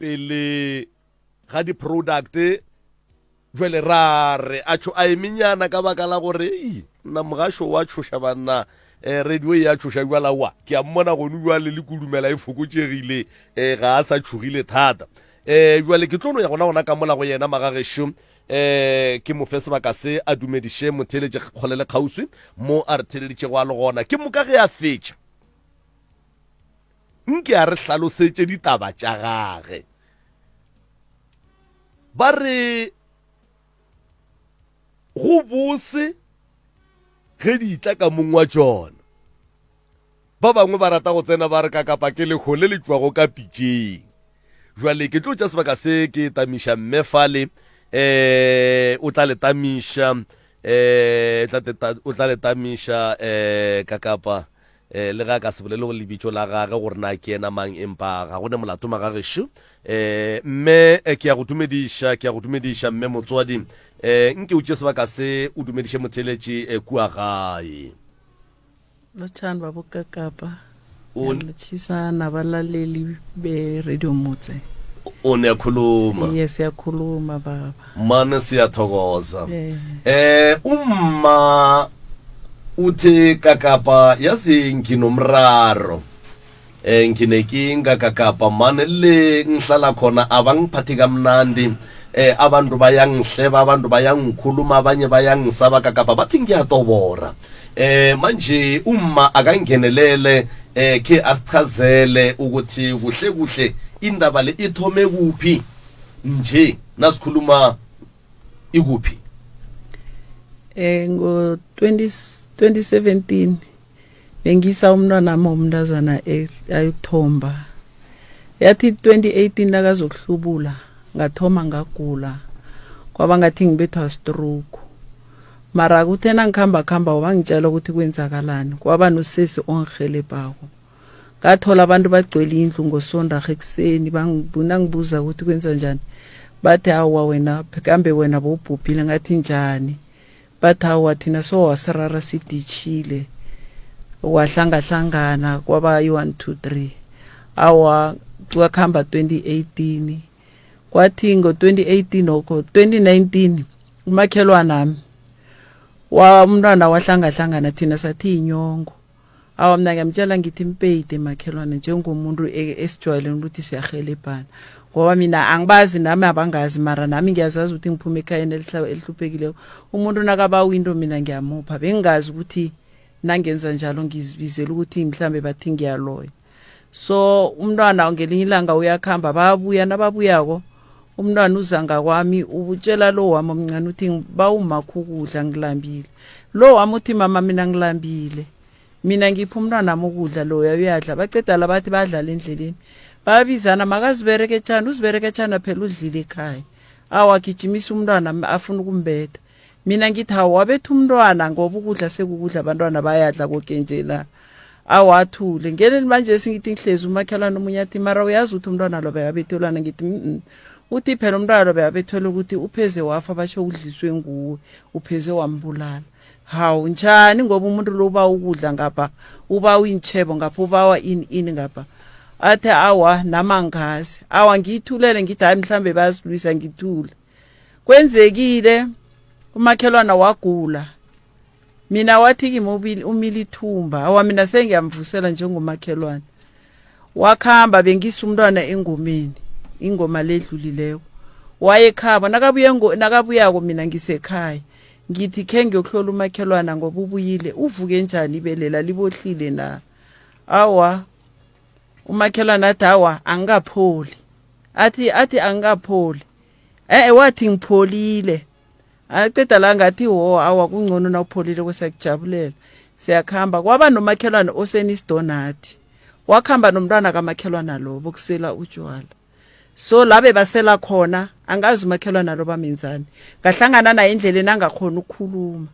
pele ga di product jwale rare a tsho a eminyana ka baka la gore nna mogasho wa tshosha banna radio ya tshosha jwala wa ke a mmona go jwale le kudumela e fokotsegile ga a sa tshogile thata jwale ke tlono ya gona ka mola go yena magagesho ke mo fe sebaka se a dumediše motheletše kgolele kgauswi mo a re theleditše go a le gona ke moka ge a fetša nke a re hlalosetše ditaba tša gage ba re go bose ge di tla ka mong wa tšona ba bangwe ba rata go tsena ba re ka kapa ke lekgole le tšwago ka pitšeng jwale ke tlo tša sebaka se ke tamiša mme fale o tla le tamiša ka kapa le ga ka se bolele go lebitšo la gage gore na ke ena mang empa ga gone molato magagesho mme ke ya go dumediša mme motswadi nke o tše sebaka se o dumediše motheletši kua gae Lotshani babukakapa lotshisa nabalaleli be Radio Motse o ne khuluma yes siyakhuluma baba mane siyathokoza umma uthi kakapa yazi nginomraro nginekinga kakapa mane le ngihlala khona abangiphathi kamnandi abantu bayangihleba abantu bayangikhuluma abanye bayangisaba kakapa bathi ngiyatobora manje umma akangenelele ke asichazele ukuthi kuhle kuhle indaba le ithome kuphi nje nasikhuluma ikuphi ngo 2017 bengisa umntwana nami umntazana ayuthomba yathi 2018 nakazokuhlubula ngathoma ngagula kwaba ngathi ngibethwa stroke mara kuthena ngikhamba wangitshela ukuthi kwenzakalani kwaba nosesi ongihelebhako ngathola abantu bagcwele indlu ngosondarha ekuseni bangibuna ngibuza ukuthi kwenza njani bathi awa wena kambe wena bobhubhile ngathi njani bathi awa thina so wasirara sidishile wahlangana kwaba 1 2 3 awa kwakhamba 2018 kwathi ngo 2018 oko 2019 umakhelwana nami wa umntwana wahlangana thina sathi inyongo awa mina ngiyamtshela ngithi impeyide makhelwana njengomuntu esijwayele ukuthi siyahelebhana ngoba mina angibazi nami abangazi mara nami ngiyazazi ukuthi ngiphume ekhayeni elihluphekile umuntu nakaba window mina ngiyamupha bengazi ukuthi nangenza njalo ngizibizela ukuthi mhlambe bathi ngiyaloya so umntwana ngelinye ilanga uyakhamba babuya nababuyako umntwana uzanga kwami ubutshela lo wami omncane uthi bawumakhukudla ngilambile lo wami uthi mama mina ngilambile mina ngipha umntwana nami ukudla lo uyadla baceda labathi badlala endleleni babizana makazibereke tjani uzibereke tjani phela udlile ekhaya awagijimisa umntwana afuna ukumbetha mina ngithi awabetha umntwana ngoba ukudla sekukudla abantwana bayadla konke nje la awathule ngeleni manje singithi ngihlezi umakhelana omunye athi mara uyazi ukuthi umntwana lo bayabethelana ngithi uthi phela umntwana lo bayabethwela ukuthi upheze wafa basho udliswe nguwe upheze wambulala hawu njani ngoba umuntu lo uba ukudla ngapha uba uyinchebo ngapha ubawa ini ngapha athi awa namangazi awa ngiyithulele ngithi hayi mhlambe bayasilwisa ngithule kwenzekile umakhelwana wagula mina wathi kimobili umilithumba awa mina sengiyamvusela njengomakhelwana wakhamba bengisa umntwana engomeni ingoma ledlulileko wayekhaba nakabuyako mina ngisekhaya ngithi ke ngiyokuhlola umakhelwana ngoba ubuyile uvuke njani ibelela libohlile na awa umakhelwana athi awa angikapholi athi angikapholi wathi ngipholile aqeda la ngathi awa kungcono na upholile kwesekujabulela siyakhamba kwaba nomakhelwana osenisidonati wakhamba nomntwana kamakhelwana lo bokusela utshwala so labe basela khona angazi umakhelwana lo bamenzani ngahlangana naye endleleni angakhona ukukhuluma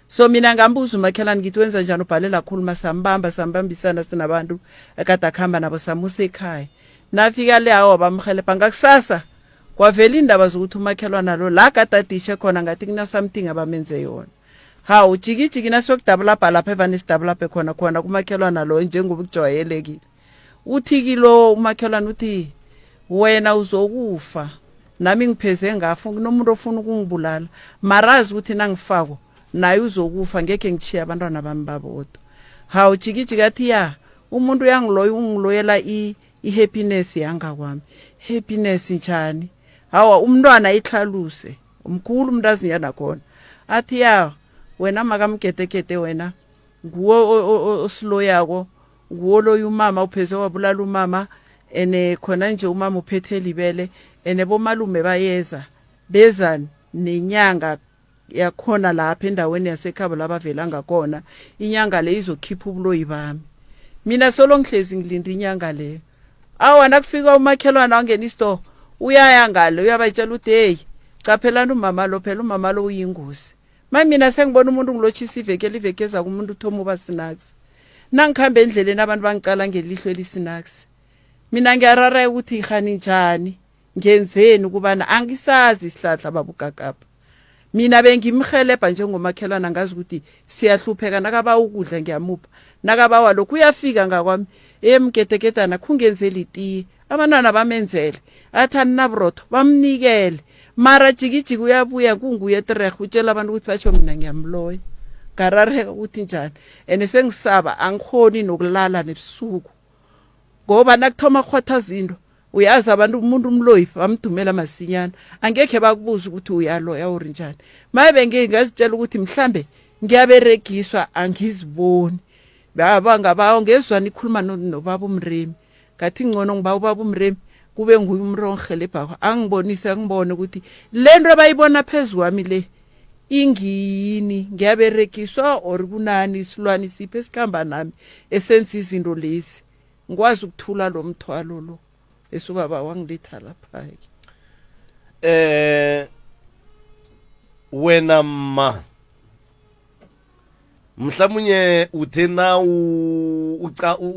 so mina ngambuza umakhelwana ngithi wenza njani ubhalela khuluma sambambisana sinabantu akade akhamba nabo samusa ekhaya nafika le hawo bamhelebha ngakusasa kwavela indaba zokuthi umakhelwana lo la kadadishe khona ngathi kuna something abamenze yona ha ujikijiki nasokudabula lapha evanisdabula khona kumakhelwana lo njengoba kujwayelekile uthi kilo umakhelwana uthi wena uzokufa nami ngipheze ngafa kunomuntu ofuna ukungibulala marazi ukuthi nangifako naye uzokufa ngeke ngichiya abantwana bami babodwa hawu jikijika athi ya umuntu ungiloyela i-happiness yanga kwami happiness njani hawa umntwana ihlaluse umkhulu umntazinyana khona athi ya wena makamgedegede wena nguwo osiloyako nguwo loyo umama upheze wabulala umama ene khona nje umama uphethe libele ene bomalume bayeza beza nenyanga yakhona lapha endaweni yasekhaba labavela ngakona inyanga le izokhipha ubuloyi bami mina solo ngihlezi ngilinda inyanga le awana kufika umakhelwana wangena istore uyaya ngalo uyabatshela uthi hey caphelana umama lo phela umama lo uyingozi mina sengibona umuntu ngilochisa iveke eza kumuntu uthoma uba snacks nangikhambe endleleni abantu bangicala ngelihlo elisnacks mina ngiyarara ukuthi ihani njani ngenzeni ukubana angisazi isihlahla babukakapha mina bengimhelebha njengomakhelwana ngazi ukuthi siyahlupheka nakaba ukudla ngiyamupha nakabawa lokhu uyafika ngakwami emgedegedana khungenzeli itiye abantwana bamenzele athani nabrotho bamnikele mara jikijiki uyabuya kunguye etreg utshela abantu ukuthi batsho mina ngiyamloya ngarareka ukuthi njani ene sengisaba angikhoni nokulala nebusuku ngoba nakuthoma khwatha zinto uyazi abantu umuntu umloyi bamdumela masinyana angekhe bakubuza ukuthi uyaloya uri njani maye ngingazitshela ukuthi mhlambe ngiyaberegiswa angiziboni ngaba ngezwana ikhuluma nobaba umremi ngathi ngcono ngiba ubaba umremi kube nguye umrongelebha ngibone ukuthi lento abayibona phezulu kwami le ingini ngiyaberegiswa or kunani isilwane siphe sikhamba nami esenza izinto lezi ngikwazi ukuthula lo mthwalo lo esubaba wangilitha lapha wena mhlawumnye uthena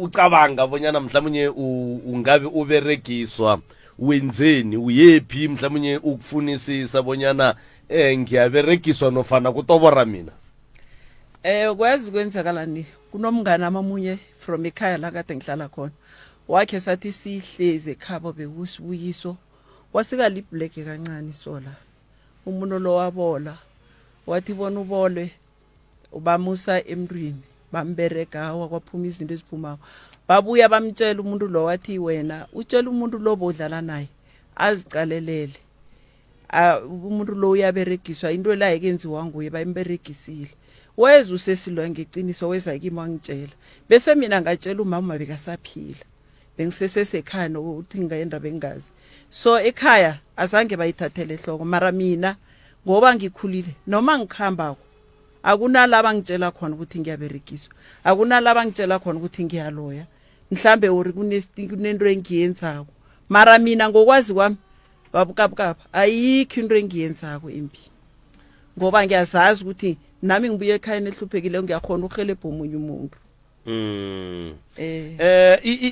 ucabanga bonyana mhlawumnye ungabe uberegiswa wenzeni uyephi mhlawumnye ukufunisisa bonyana ngiyaberegiswa nofana kutobora mina kwazi kwenzakalani kunomngane amamunye from ekhaya la kade ngihlala khona wakhe sathi sihleze ekhabo bekusibuyiso wasika liblack kancane sola umuntu lo wabola wathi bona ubolwe ubamusa emntwini bamberega wakwaphuma izinto eziphumako babuya bamtshela umuntu lo wathi wena utshela umuntu lo bodlala naye azicalelele umuntu lo uyaberegiswa into la ekenziwa nguye bayimberegisile weza usesilwa ngeqiniso weza kimi wangitshela bese mina ngatshela umama bekasaphila bengisesekhaya nokuthi ngayenda bengazi so ekhaya azange bayithathele ehloko mara mina ngoba ngikhulile noma ngikhambako akunalaba ngitshela khona ukuthi ngiyaberegiswa akunalaba ngitshela khona ukuthi ngiyaloya mhlambe uri kunento engiyenzako mara mina ngokwazi kwami babukapukapha ayikho into engiyenzako impi ngoba ngiyazazi ukuthi nami ngibuye ekhaya nehluphekile ngiyakhona ukuhelebha omunye umuntu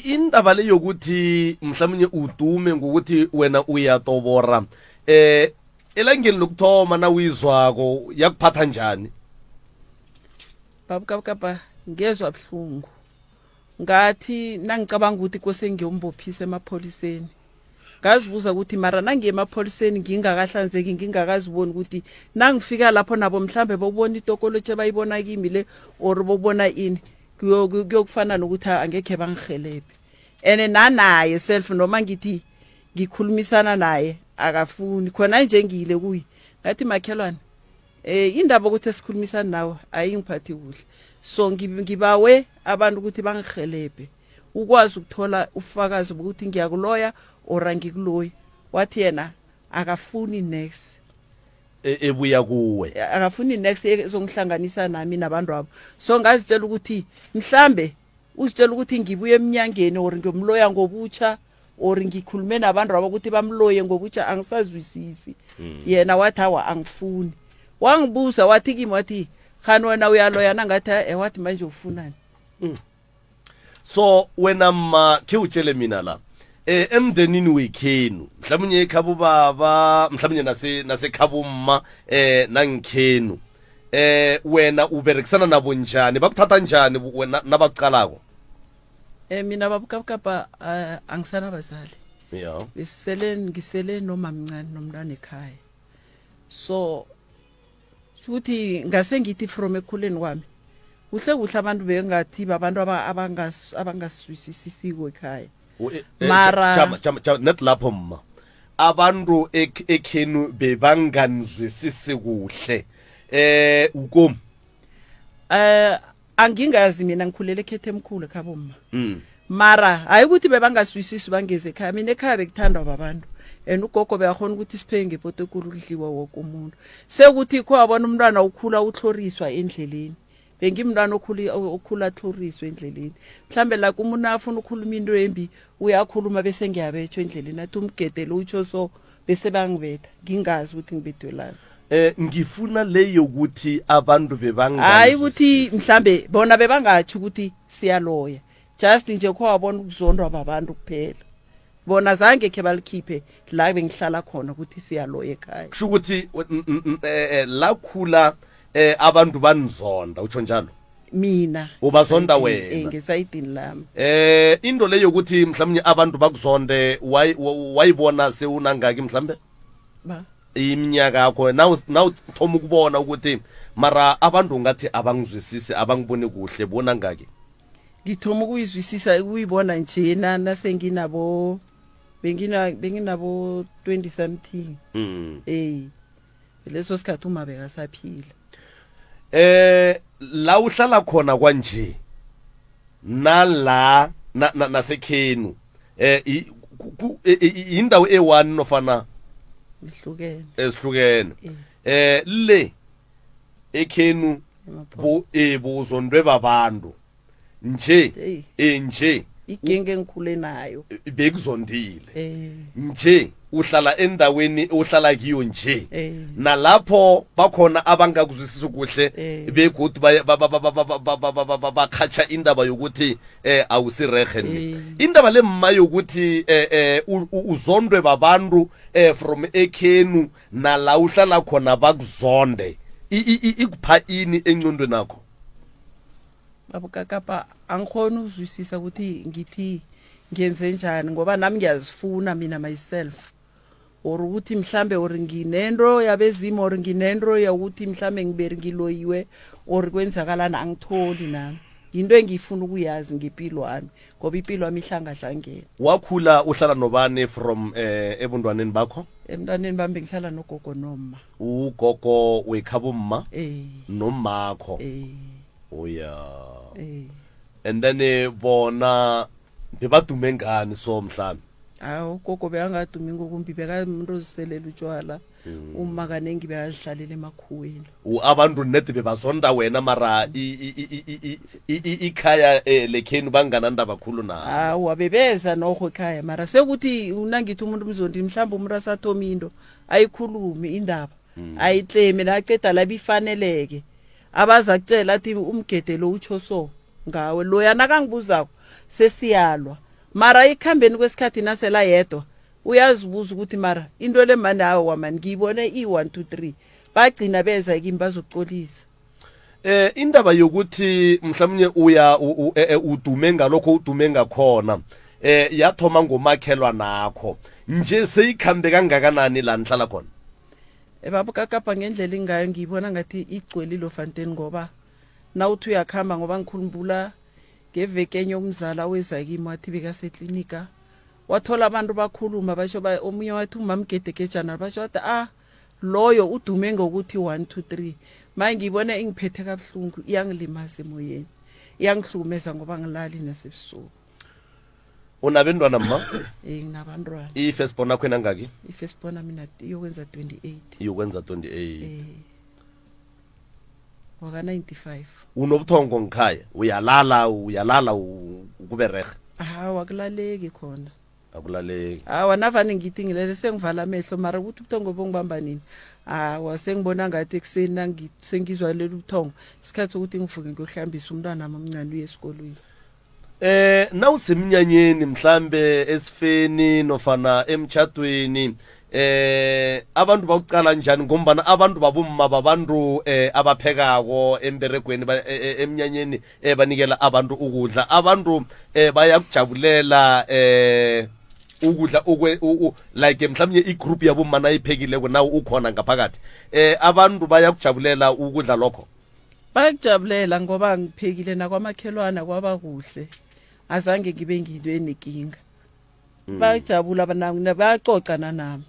indaba le yokuthi mhlawumnye udume ngokuthi wena uyatobora elangeni lokuthoma na uyizwako yakuphatha njani babukapukapha ngezwa buhlungu ngathi nangicabanga ukuthi kose ngiyombophisa emapholiseni ngazibuza ukuthi mara nangiye emapholiseni ngingakahlanzeki ngingakaziboni ukuthi nangifika lapho nabo mhlambe bobona itokolotshe bayibona kimi le or bobona ini kuyokufana nokuthi angekhe bangihelebhe ene nanaye self noma ngithi ngikhulumisana naye akafuni khona nje ngile kuyi ngathi makhelwane indaba ukuthi esikhulumisana nawe ayingiphathi kuhle so ngibawe abantu ukuthi bangihelebhe ukwazi ukuthola ufakazi ukuthi ngiyakuloya or angikuloyi wathi yena akafuni next ebuya kuwe akafuni next ezongihlanganisa nami nabantu abo so ngazitshela ukuthi mhlambe uzitshela ukuthi ngibuye eminyangeni or ngiyomloya ngobutsha or ngikhulume nabantu abo ukuthi bamloye ngobutsha angisazwisisi yena wathi hawa angifuni wangibuza wathi kimi wathi khani wena uyaloyana ngathi wathi manje ufunani so wena ke utshele mina la emndenini wekhenu mhlawumnye ekhabo baba mhlawumnye nasekhabo mma nangikhenu wena uberekisana nabo njani bakuthatha njani wena nabaqalako mina babukapukapha angisana bazali yeah ngisele noma mncane nomntwana ekhaya. So futhi ngase ngithi from ekhuleni kwami kuhle abantu bengathi babantu abangaswisisisiwe ekhaya. Mara net lapho mma abantu ekhenu bebanganzwisisi kuhle ukom angingazi mina ngikhulele ekhethe emkhulu ekhabo mma. Mara hayi ukuthi bebangaswisisi bangeze ekhaya, mina ekhaya bekuthandwa babantu and ugogo beyakhona ukuthi siphenge ngepoto ekulu kudliwa wonke umuntu. Sekuthi kwabona umntwana ukhula uthloriswa endleleni, bengimntwana okhula thloriswa endleleni. Mhlambe la umuntu afuna ukukhuluma into embi uyakhuluma bese ngiyabetshwa endleleni athi umgede lo utsho so bese bangibetha ngingazi ukuthi ngibethelana. Ngifuna leyo ukuthi abantu bebangazi hayi ukuthi mhlambe bona bebangathi ukuthi siyaloya just nje kwabona ukuzondwa babantu kuphela. Bona zange ke balikhiphe la bengihlala khona ukuthi siyaloya ekhaya. kusho ukuthi la khula abantu banizonda utsho njalo mina ubazonda wena ngesayidini lami. Into leyo ukuthi mhlawumnye abantu bakuzonde wayibona sewunangaki mhlambe ba iminyaka yakho now thoma ukubona ukuthi mara abantu ngathi abangizwisisi abangibone kuhle bona ngaki. Ngithoma ukuyizwisisa ukuyibona nje nasenginabo benginabo 20 something. Leso sikhathi uma bekasaphila. La uhlala khona kwanje nala nasekhenu indawo e1 nofana esihlukene le ekhenu buzondwe babantu nje igenge ngikhule nayo bekuzondile nje uhlala endaweni uhlala kiyo nje nalapho bakhona abangakuzwisisa kuhle begudu bakhatsha indaba yokuthi awusirehe indaba lemma yokuthi uzondwe babantu from ekhenu nala uhlala khona bakuzonde ikupha ini encondweni nakho. Babukakapa angikhona uzwisisa ukuthi ngithi ngenze njani ngoba nami ngiyazifuna mina myself or ukuthi mhlambe or nginento yabezimo or nginento yakuthi mhlambe ngiberi ngiloyiwe or kwenzakalana angitholi nami into engifuna ukuyazi ngempilo yami ngoba impilo yami ihlangahlangene. Wakhula uhlala nobani from ebuntwaneni bakho? Emntwaneni bami ngihlala nogogo noma. Ugogo wekhabo mma nomakho. Oh yeah. And then bona bebadume ngani so mhlawumbe? Awu gogo beyangadumi ngokumbi bekamuntu oziselela utshwala uma kanengi beyadlalela emakhuweni. Abantu net bebazonda wena mara ikhaya lekhenu bangananda bakhulu na. Awu abebeza nokho ekhaya mara sekuthi unangithi umuntu umzondi mhlawumbe umuntu asathoma into ayikhulumi indaba ayitleme laqeda la bifaneleke abaza kutshela athi umgede lo utsho so ngawe loyana kangibuzako sesiyalwa mara ikhambeni kwesikhathi nasela yedwa uyazibuza ukuthi mara into le mani awo wamani ngiyibone i1 2 3 bagcina beza kimi bazoxolisa. Indaba yokuthi mhlawumnye uya udume ngalokho udume ngakhona yathoma ngomakhelwa nakho nje seyikhambe kangakanani la nihlala khona? Babukakapa ngendlela ingayo ngiyibona ngathi igcwelilo Fontaine ngoba nawuthi uyakhamba ngoba ngikhumbula ngeveke enye umzala weza kimi wathi bekaseklinika wathola abantu bakhuluma basho omunye wathi umamgedekejana basho wathi loyo udume ngokuthi 1 2 3 manje ngibona ingiphethe kabuhlungu iyangilimaza emoyeni iyangihlukumeza ngoba ngilali nasebusuku. Unabentwana mma? Nginabantwana. Ifirstborn yakho nangaki? Ifirstborn mina yokwenza 28. Yokwenza 28. Waka 95. Unobuthongo ngikhaya uyalala ukuberehe. Wakulaleki khona. Akulaleki. Wanavani ngithi ngilele sengivala amehlo mara ukuthi ubuthongo bongibamba nini. Wasengibona ngathi ekseni sengizwa leli ubuthongo isikhathi ukuthi ngivuke ngiyohlambisa umntwana nami omncane uye esikolweni. Nawusemnyanyeni mhlambe esifeni nofana emtchadweni abantu bakucala njani ngombana abantu babumma babantu abaphekako emberegweni emnyanyeni banikela abantu ukudla abantu bayakujabulela ukudla like mhlawumnye igroup yabo mana iphekileko nawe ukhona ngaphakathi abantu bayakujabulela ukudla lokho bayakujabulela ngoba ngiphekile nakwamakhelwana kwaba kuhle azange ngibe ngilwe nenkinga bayajabula abanami bayacoca nami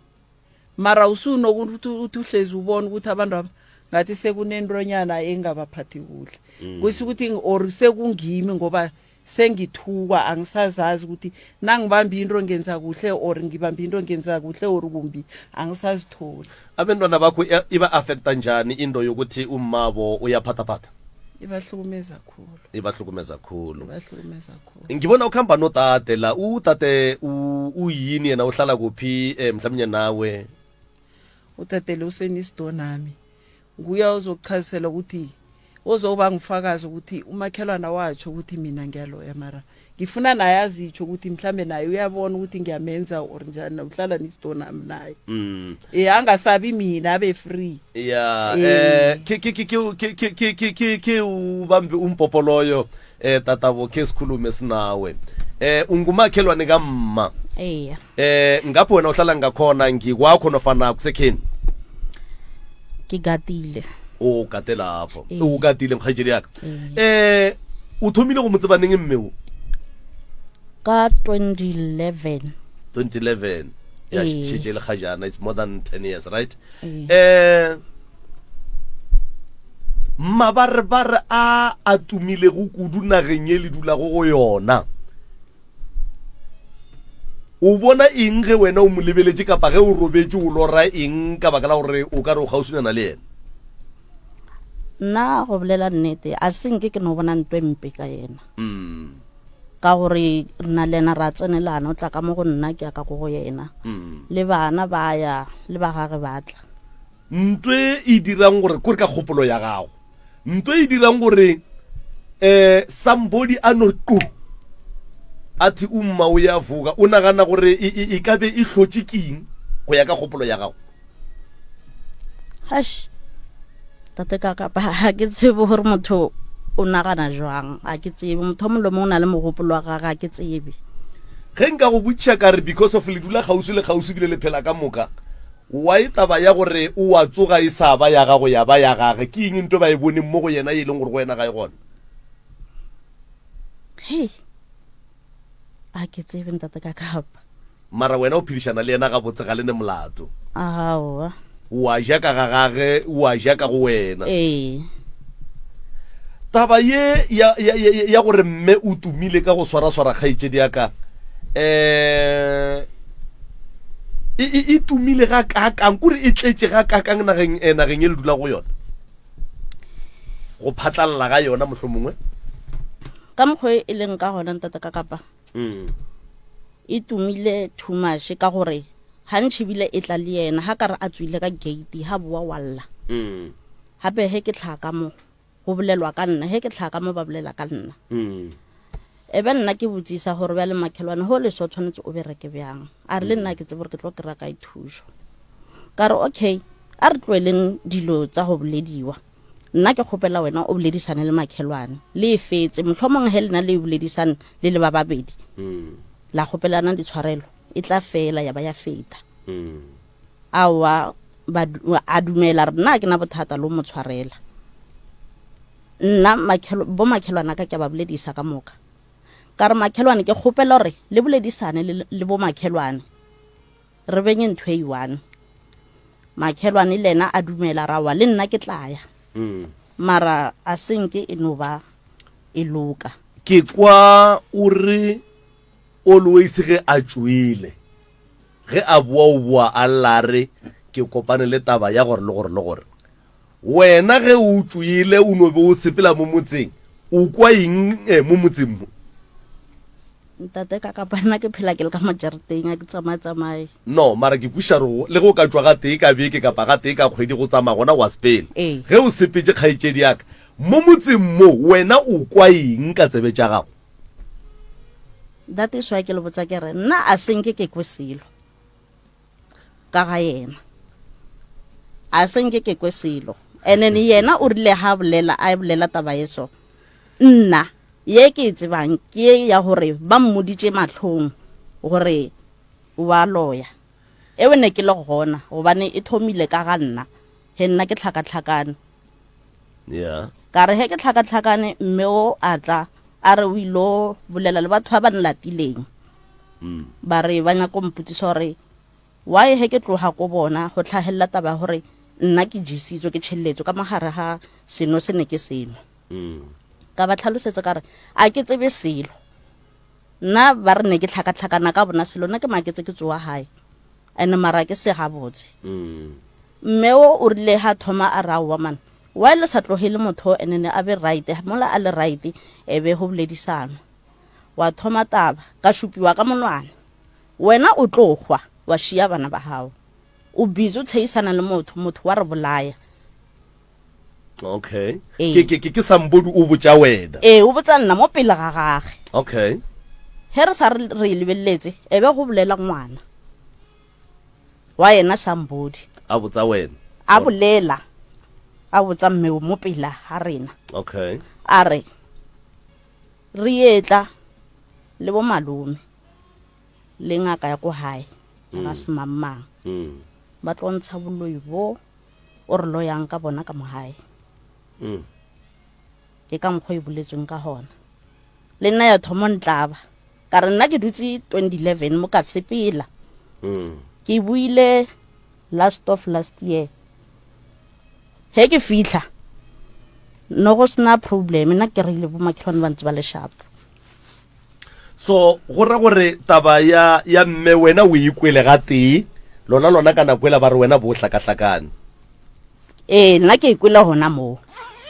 mara usunokuthi uhlezi ubona ukuthi abantu aba ngathi sekunentronyana engabaphathi kuhle kusikuthi or sekungimi ngoba sengithukwa angisazazi ukuthi nangibamba into ngenza kuhle or ngibamba into ngenza kuhle or kumbi angisazithola abantwana bakho iba affecta njani into yokuthi umabo uyaphathaphatha ibahlukumeza khulu ngibona ukuhamba notate la utate uyini yena uhlala kuphi mhlawumnye nawe utate lo senisdo nami nguya uzokuchazisela ukuthi ozoba ngifakaza ukuthi umakhelwana watsho ukuthi mina ngiyaloya mara ngifuna naye azitsho ukuthi mhlambe naye uyabona ukuthi ngiyamenza or njani uhlala nisdo nami naye angasabi mina abe free ki ubambe umpopho loyo tatabo ke sikhulume sinawe ungumakhelwane kamma ngapho wena uhlala ngakhona ngikwakho nofana kusekheni kigatile ukate lapho ukatile mkhajeli yakho uthomile go motse baneng mmeo ka 2011 ya shijele khajana it's more than 10 years right mabarbar a atumile go kudu nageng e le dula go yona o bona eng ge wena o molebeletse kapa ge o robetse o lora eng ka baka la gore o ka re o gausunyana le yena nna go bolela nnete a senke ke no bona ntwe mpe ka yena ka gore nna lena ra tsenelana o tla ka mo go nna ke ka go yena le bana ba ya le ba gage batla ntwe e dirang gore kore ka kgopolo ya gago ntwe e dirang gore somebody anotu ati umma o ya vuka o nagana gore e ka be e hlotse keng go ya ka kgopolo ya gago hash tate ka ha ke tsebe gore motho o nagana jwang a ke tsebe motho mo mo na le mogopolo wa gaga ke tsebe ge nka go butša ka re because of le dula gausi le gausi bile le phela ka moka wa itaba ya gore o wa tsoga e sa ba ya gago ya ba ya gage ke eng ntwe ba e bone mo go yena e leng gore go wena ga e gona hey a ke tsebe ntate ka kapa mara wena o phedišana le yena ga botse ga le ne molato aowa wa ja ka gagage wa ja ka go wena taba ye ya gore mme o tumile ka go swara kgaitšedi yaka e tumile ga kakang kore e tletse ga kakang nageng e le dula go yona go phatlalla ga yona mohlomongwe ka mokgwe e leng ka gona ntata ka kapa e tumile too much ka gore ha ntshibile e tla le yena ha ka re a tswile ka gate ha bua walla hape he ke tlhaka mo go bolelwa ka nna he ke tlhaka mo ba bolela ka nna e be nna ke botsisa gore ba le makhelwane ho le so tshwanetse o bereke byang a re le nna ke tsebe gore ke tlo kra ka ithusho ka re okay a re tlweleng dilo tsa go bolediwa nna ke khopela wena o boledisane le makhelwane le fetse mohlomong he lena le boledisane le le ba babedi la khopelana ditshwarelo e tla fela ya ba ya feta awa ba a dumela re nna ke na bothata lo motshwarela nna makhelwana ka ke ba boledisa ka moka ka re makhelwane ke khopela re le boledisane le bo makhelwane re benye ntwe e one makhelwane lena a dumela rawa le nna ke tlaya mara a senke e no ba e loka ke kwa o re always ge a tswile ge a bua a lare ke kopane le taba ya gore le gore wena ge o tswile o no be o sepela mo motseng o kwa eng mo motseng mo ntate ka kapana ke phela ke le ka majareteng a ke tsamaye no mara ke pusha ro le go ka tswa ga tee ka beke ka paga tee ka kgwedi go tsamaya gona wa spell ge o sepetse kgaitšedi yaka mo motseng mo wena o kwa eng ka tsebe tša gago that is why ke le botsa ke re nna a senke ke kwesilo ka ga yena a senke ke kwesilo ene ni yena o rile ha bolela a bolela taba yeso nna ye ke tsebang ke ya hore ba mmoditse matlhong gore wa loya ewe ne ke le gona gobane e thomile ka ga nna he nna ke tlhakatlhakane yeah ka re he ke tlhakatlhakane mme o atla a re o ilo bolela le batho ba ba nlatileng ba re ba nya ko mputsiso gore why he ke tloga ko bona go tlhagelela taba gore nna ke jisitswe ke tšhelletso ka mogare ga seno se ne ke seno ka ba tlhalosetsa ka re a ke tsebe selo nna ba re ne ke tlhakatlhakana ka bona selo nna ke maketse ke tsoa hae ene mara ke se gabotse mme o rile ha thoma a rawa man while sa tlogele motho ene a be right mola a le right ebe ho boledisana wa thoma taba ka shupiwa ka monwana wena o tlogwa wa shia bana ba hao o bizo tsheisana le motho wa re bolaya okay ke sambodi o botsa wena o botsa nna mo pele ga gage okay he re sa re lebeletse ebe go bolela ngwana wa yena sambodi a botsa wena a bolela a botsa mme mo pele ha rena okay a re etla le bo malume le ngaka ya ko hae ga se mamang ba tlontsha boloi bo o re lo yang ka bona ka mohae ke ka mokgwa e boletsweng ka hona le nna ya thomo ntlaba ka re nna ke dutse 2011 mo ka tsepela ke buile last year he ke fitla no go sna problem nna ke rile bo makhelwane ba ntse ba le sharp so go ra gore taba ya mme wena o ikwele ga tee lona kana kwela ba re wena bo hlakahlakane nna ke ikwela hona mo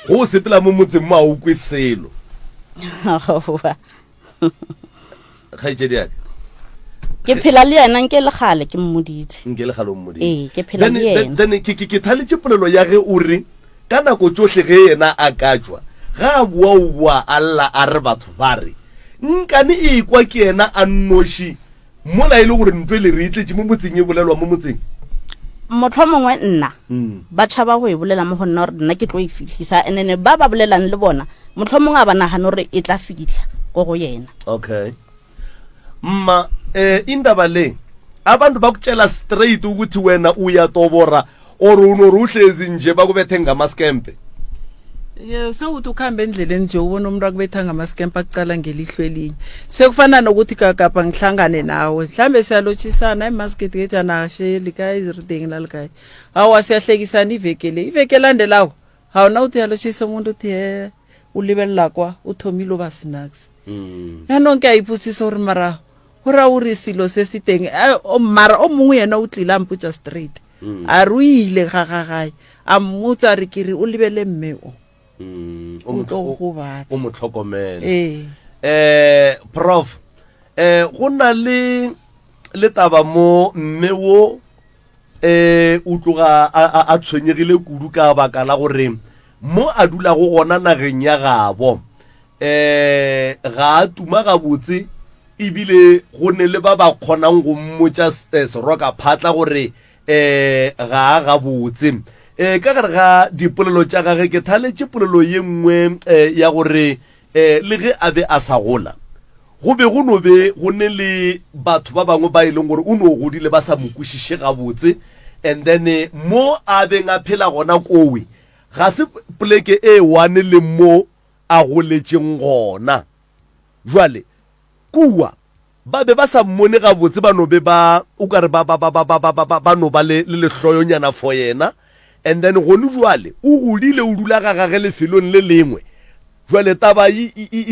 go sepela mo motseng mo a ukwe selo khaitsedi ke phela le yena nke le gale ke mmoditse nke le gale mmoditse ke phela le yena then ke thaletse polelo ya ge o re ka nako tsohle ge yena a ka jwa ga bua alla a re batho ba re nkane e kwa ke yena a nnoshi mola ile gore ntwe le re itletse mo motseng e bolelwa mo motseng motlhomongwe nna ba tšhaba go e bolela mo go nna gore nna ke tlo e fitlhisa enene ba bolelang le bona motlhomongwe a ba nagana gore e tla fitlha ko go yena okay mma indaba le abantu bakutshela straight ukuthi wena uyatobora or unoruhlezi nje bakubethe ngamaskempe sewuthi ukuhamba endleleni nje ubona umuntu akubetha ngamaskempe akucala ngelihlo elinye sekufana nokuthi kagapha ngihlangane nawe mhlambe siyalotshisana imasketi kejana sheli ka iziriding lalikayi hawa siyahlekisana iveke landelayo hawuna uthi yalotshisa umuntu uthi he ulibelela kwa uthomile uba snacks yanonke ayiphutsisa uri mara hora uri silo se siteng mara o mongwe yena o tlila mputsa straight a ruile gagagae a mmotsa re kere o lebele mme o tlo go batsa o motlhokomele prof go na le taba mo mme wo o tloga a tshwenyegile kudu ka baka la gore mo a dula go gona nageng ya gabo ga a tuma gabotse ebile go ne le ba ba kgonang go mmotsa seroka phatla gore ga a gabotse ka gare ga dipolelo tša gage ke thaletše polelo ye nngwe ya gore le ge a be a sa gola go be go no be go ne le batho ba bangwe ba e leng gore o no godile ba sa mo kwešiše gabotse and then mo a beng a phela gona kowe ga se poleke e one le mo a goletšeng gona jwale kua ba be ba sa mmone gabotse ba no be ba o ka re ba no ba le lehloyonyana for yena and then gone jwale o godile o dula ga gage lefelong le lengwe jwale taba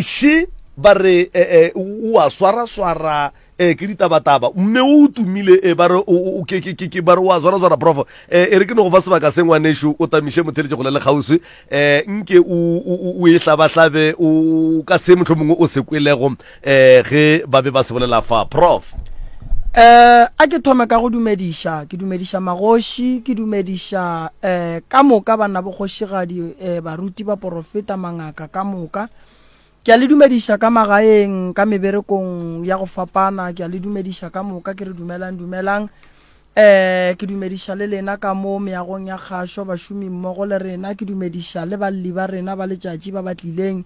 she ba re o a swara ke ditabataba mme o tumile ba re ba re o a swara prof e re ke no go fa sebaka se ngwanesho o tamiše motheletše go le kgauswi nke o e hlabahlabe o ka se motlho mongwe o se kwelego ge ba be ba se bolela fa prof a ke thome ka go dumediša ke dumediša magoši ke dumediša ka moka bana bogošigadi baruti ba porofeta mangaka ka moka ke a le dumediša ka magaeng ka meberekong ya go fapana ke a le dumediša ka moka ke re dumelang ke dumediša le lena ka mo meagong ya kgašo bašomi mmogo le rena ke dumediša le balli ba rena ba letšatši ba batlileng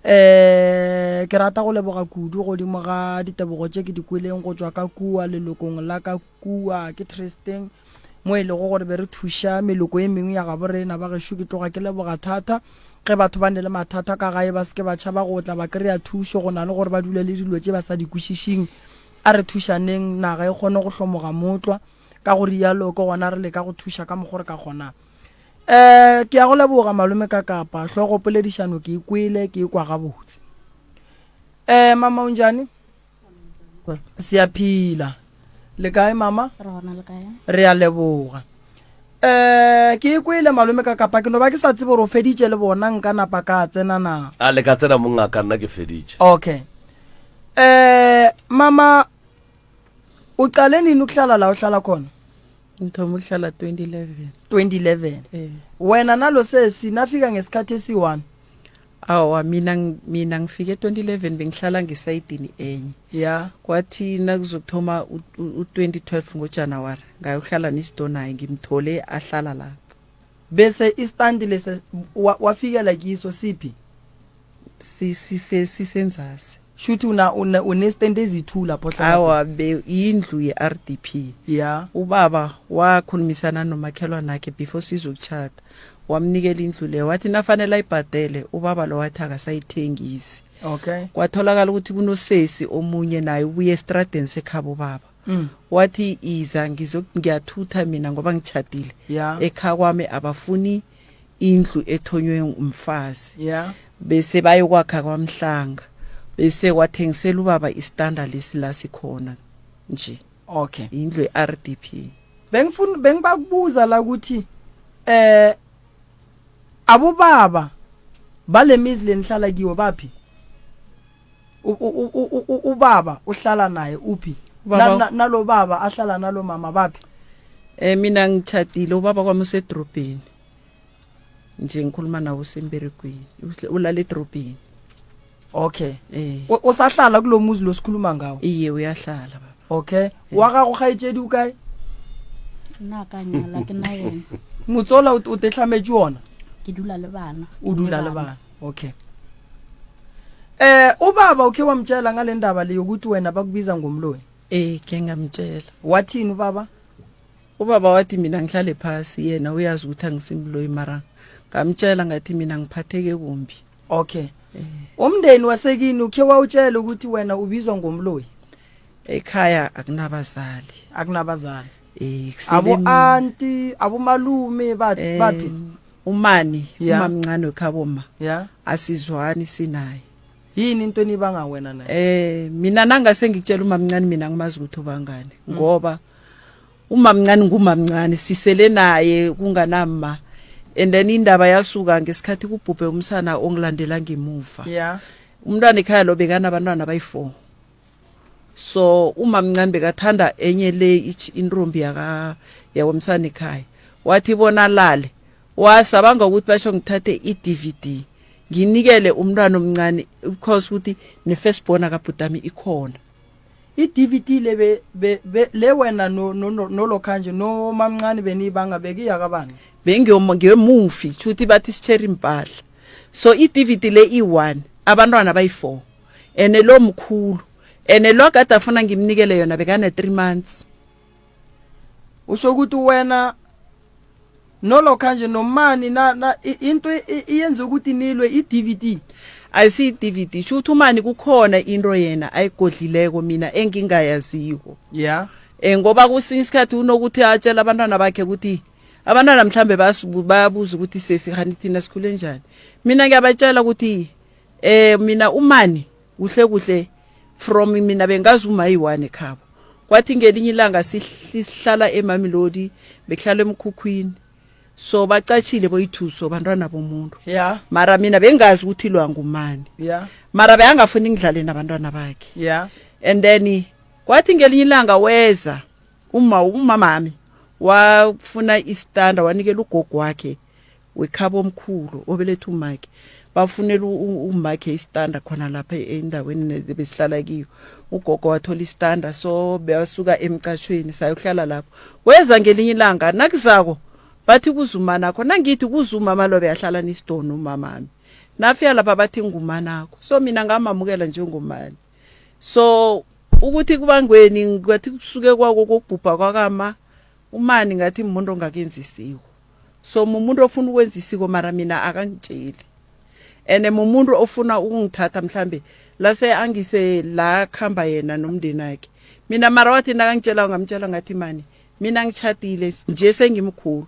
ke rata go leboga kudu godimo ga ditebogo tse ke di kweleng go tswa ka kua lelokong la ka kua ke Tristan mo e le go gore be re thuša meloko e mengwe ya gabo rena ba gešo ke tloga ke leboga thata ge batho ba ne le mathata ka gae ba seke ba tšhaba go tla ba kry-a thušo go na le gore ba dule le dilo tse ba sa di kwešišing a re thušaneng naga e kgone go hlomoga motlwa ka go rialo ke gona re le ka go thuša ka mogore ka kgonang ke ya go leboga malome ka kapa hlogo poledišano ke ikwele ke ikwa gabotse mama unjani siyaphila le kae mama re gona le kae re a leboga ke ikwele malome ka kapa ke no ba ke sa tsebe gore o feditše le bona nka napa ka tsena na a le ka tsena mongaka nna ke feditše okay mama o qale nini ukuhlala la uhlala khona ngithoma ukuhlala 2011 2011 wena nalo sesi nafika ngesikhathi esi1 awa mina ngifike 2011 bengihlala ngesayidini enye ya kwathi nakuzokuthoma u2012 ngoJanuwari ngayohlala nesidonayi ngimthole ahlala lapho bese istandi lese wafikela kiso siphi sisenzasi shuthi unestende ezithu lapho hlala awa indlu ye-RDP ya ubaba wakhulumisana nomakhelwane wakhe before sizokuchata wamnikela indlu leyo wathi nafanele ayibhadele ubaba lo wathi akasayithengisi okay kwatholakala ukuthi kunosesi omunye naye ubuye estradeni sekhabo baba wathi iza ngiyathutha mina ngoba ngichadile ekhaya kwami abafuni indlu ethonywe umfazi bese bayokwakha kwamhlanga bese wathengisela ubaba istandard lesila sikhona nje okay indlu ye-RDP bengibakubuza la ukuthi abobaba bale mizi lenihlala kiwo baphi ubaba uhlala naye uphi nalo baba ahlala nalo mama baphi mina ngichadile ubaba kwami usedrobheni nje ngikhuluma nawo semberegweni ulala edrobheni okay usahlala kulomuzi losikhuluma ngawo iye uyahlala baba okay waka go gaitšedi o kae nna ka nyala ke na yena motsola o tetlametse wona ke dula le bana o dula le bana okay ubaba ukhe wamtshela ngale ndaba leyo ukuthi wena bakubiza ngomloyi ke ngamtshela wathini ubaba wathi mina ngihlale phasi yena uyazi ukuthi angisimloyi mara ngamtshela ngathi mina ngiphatheke kumbi okay umndeni wasekini ukhe wawutshela ukuthi wena ubizwa ngomloyi ekhaya akunabazali abo auntie abo malume bathi umani umamncane wekhabo asizwani sinaye yini into enibanga wena naye mina nangase ngikutshela umamncane mina ngimazi ukuthi ubangane ngoba umamncane ngumamncane sisele naye kunganama and then indaba yasuka ngesikhathi kubhubhe umsana ongilandela ngemuva umntwana ekhaya lo bekana abantwana bayi4 so umamncane bekathanda enye le intombi yawomsana ekhaya wathi bona lale wasabanga ukuthi basho ngithathe iDVD nginikele umntwana omncane because ukuthi nefirstborn akabhutami ikhona iDVD le wena no lokhanje no mamncane benibanga bekiya kabani bengiyomufi chuthi bathi sitsheri impahla so iDVD le i1 abantwana bayi4 ene lo mkhulu ene lo kade afuna ngimnikele yona bekane 3 months usho ukuthi wena no lokhanje nomani na into iyenza ukuthi nilwe iDVD ayisi iDVD chuthi umani kukhona into yena ayigodlileko mina engingayaziko ngoba kusinye isikhathi unokuthi atshela abantwana bakhe ukuthi abantwana mhlambe bayabuza ukuthi sesikhani thina sikhule njani mina ngiyabatshela ukuthi mina umani kuhle from mina bengazi umayi1 ekhabo kwathi ngelinye ilanga sihlala eMamelodi bekhlela emkhukhwini so bacatshile boyithuso bantwana bomuntu mara mina bengazi ukuthi lwa ngumani mara bayangafuni ngidlale nabantwana bakhe and then kwathi ngelinye ilanga weza umamami wafuna istanda wanikela ugogo wakhe wekhabo omkhulu obelethu umakhe bafunela umakhe istanda khona lapha endaweni besihlala kiyo ugogo wathola istanda so beyasuka emcashweni sayohlala lapho weza ngelinye ilanga nakuzako bathi kuzuma nakho nangithi kuzuma malobe yahlala nesidono umamami nafika lapha bathi ngumanakho so mina ngamamukela njengomani so ukuthi kubangweni ngathi kusuke kwako kokubhubha kwakama umani ngathi umuntu ongakenza isiko so umuntu ofuna ukwenza isiko mara mina akangitsheli ene umuntu ofuna ukungithatha mhlambe lase angise la khamba yena nomndeni wakhe mina mara wathi nakangitshela ngamtshela ngathi mani mina ngichatile nje sengimkhulu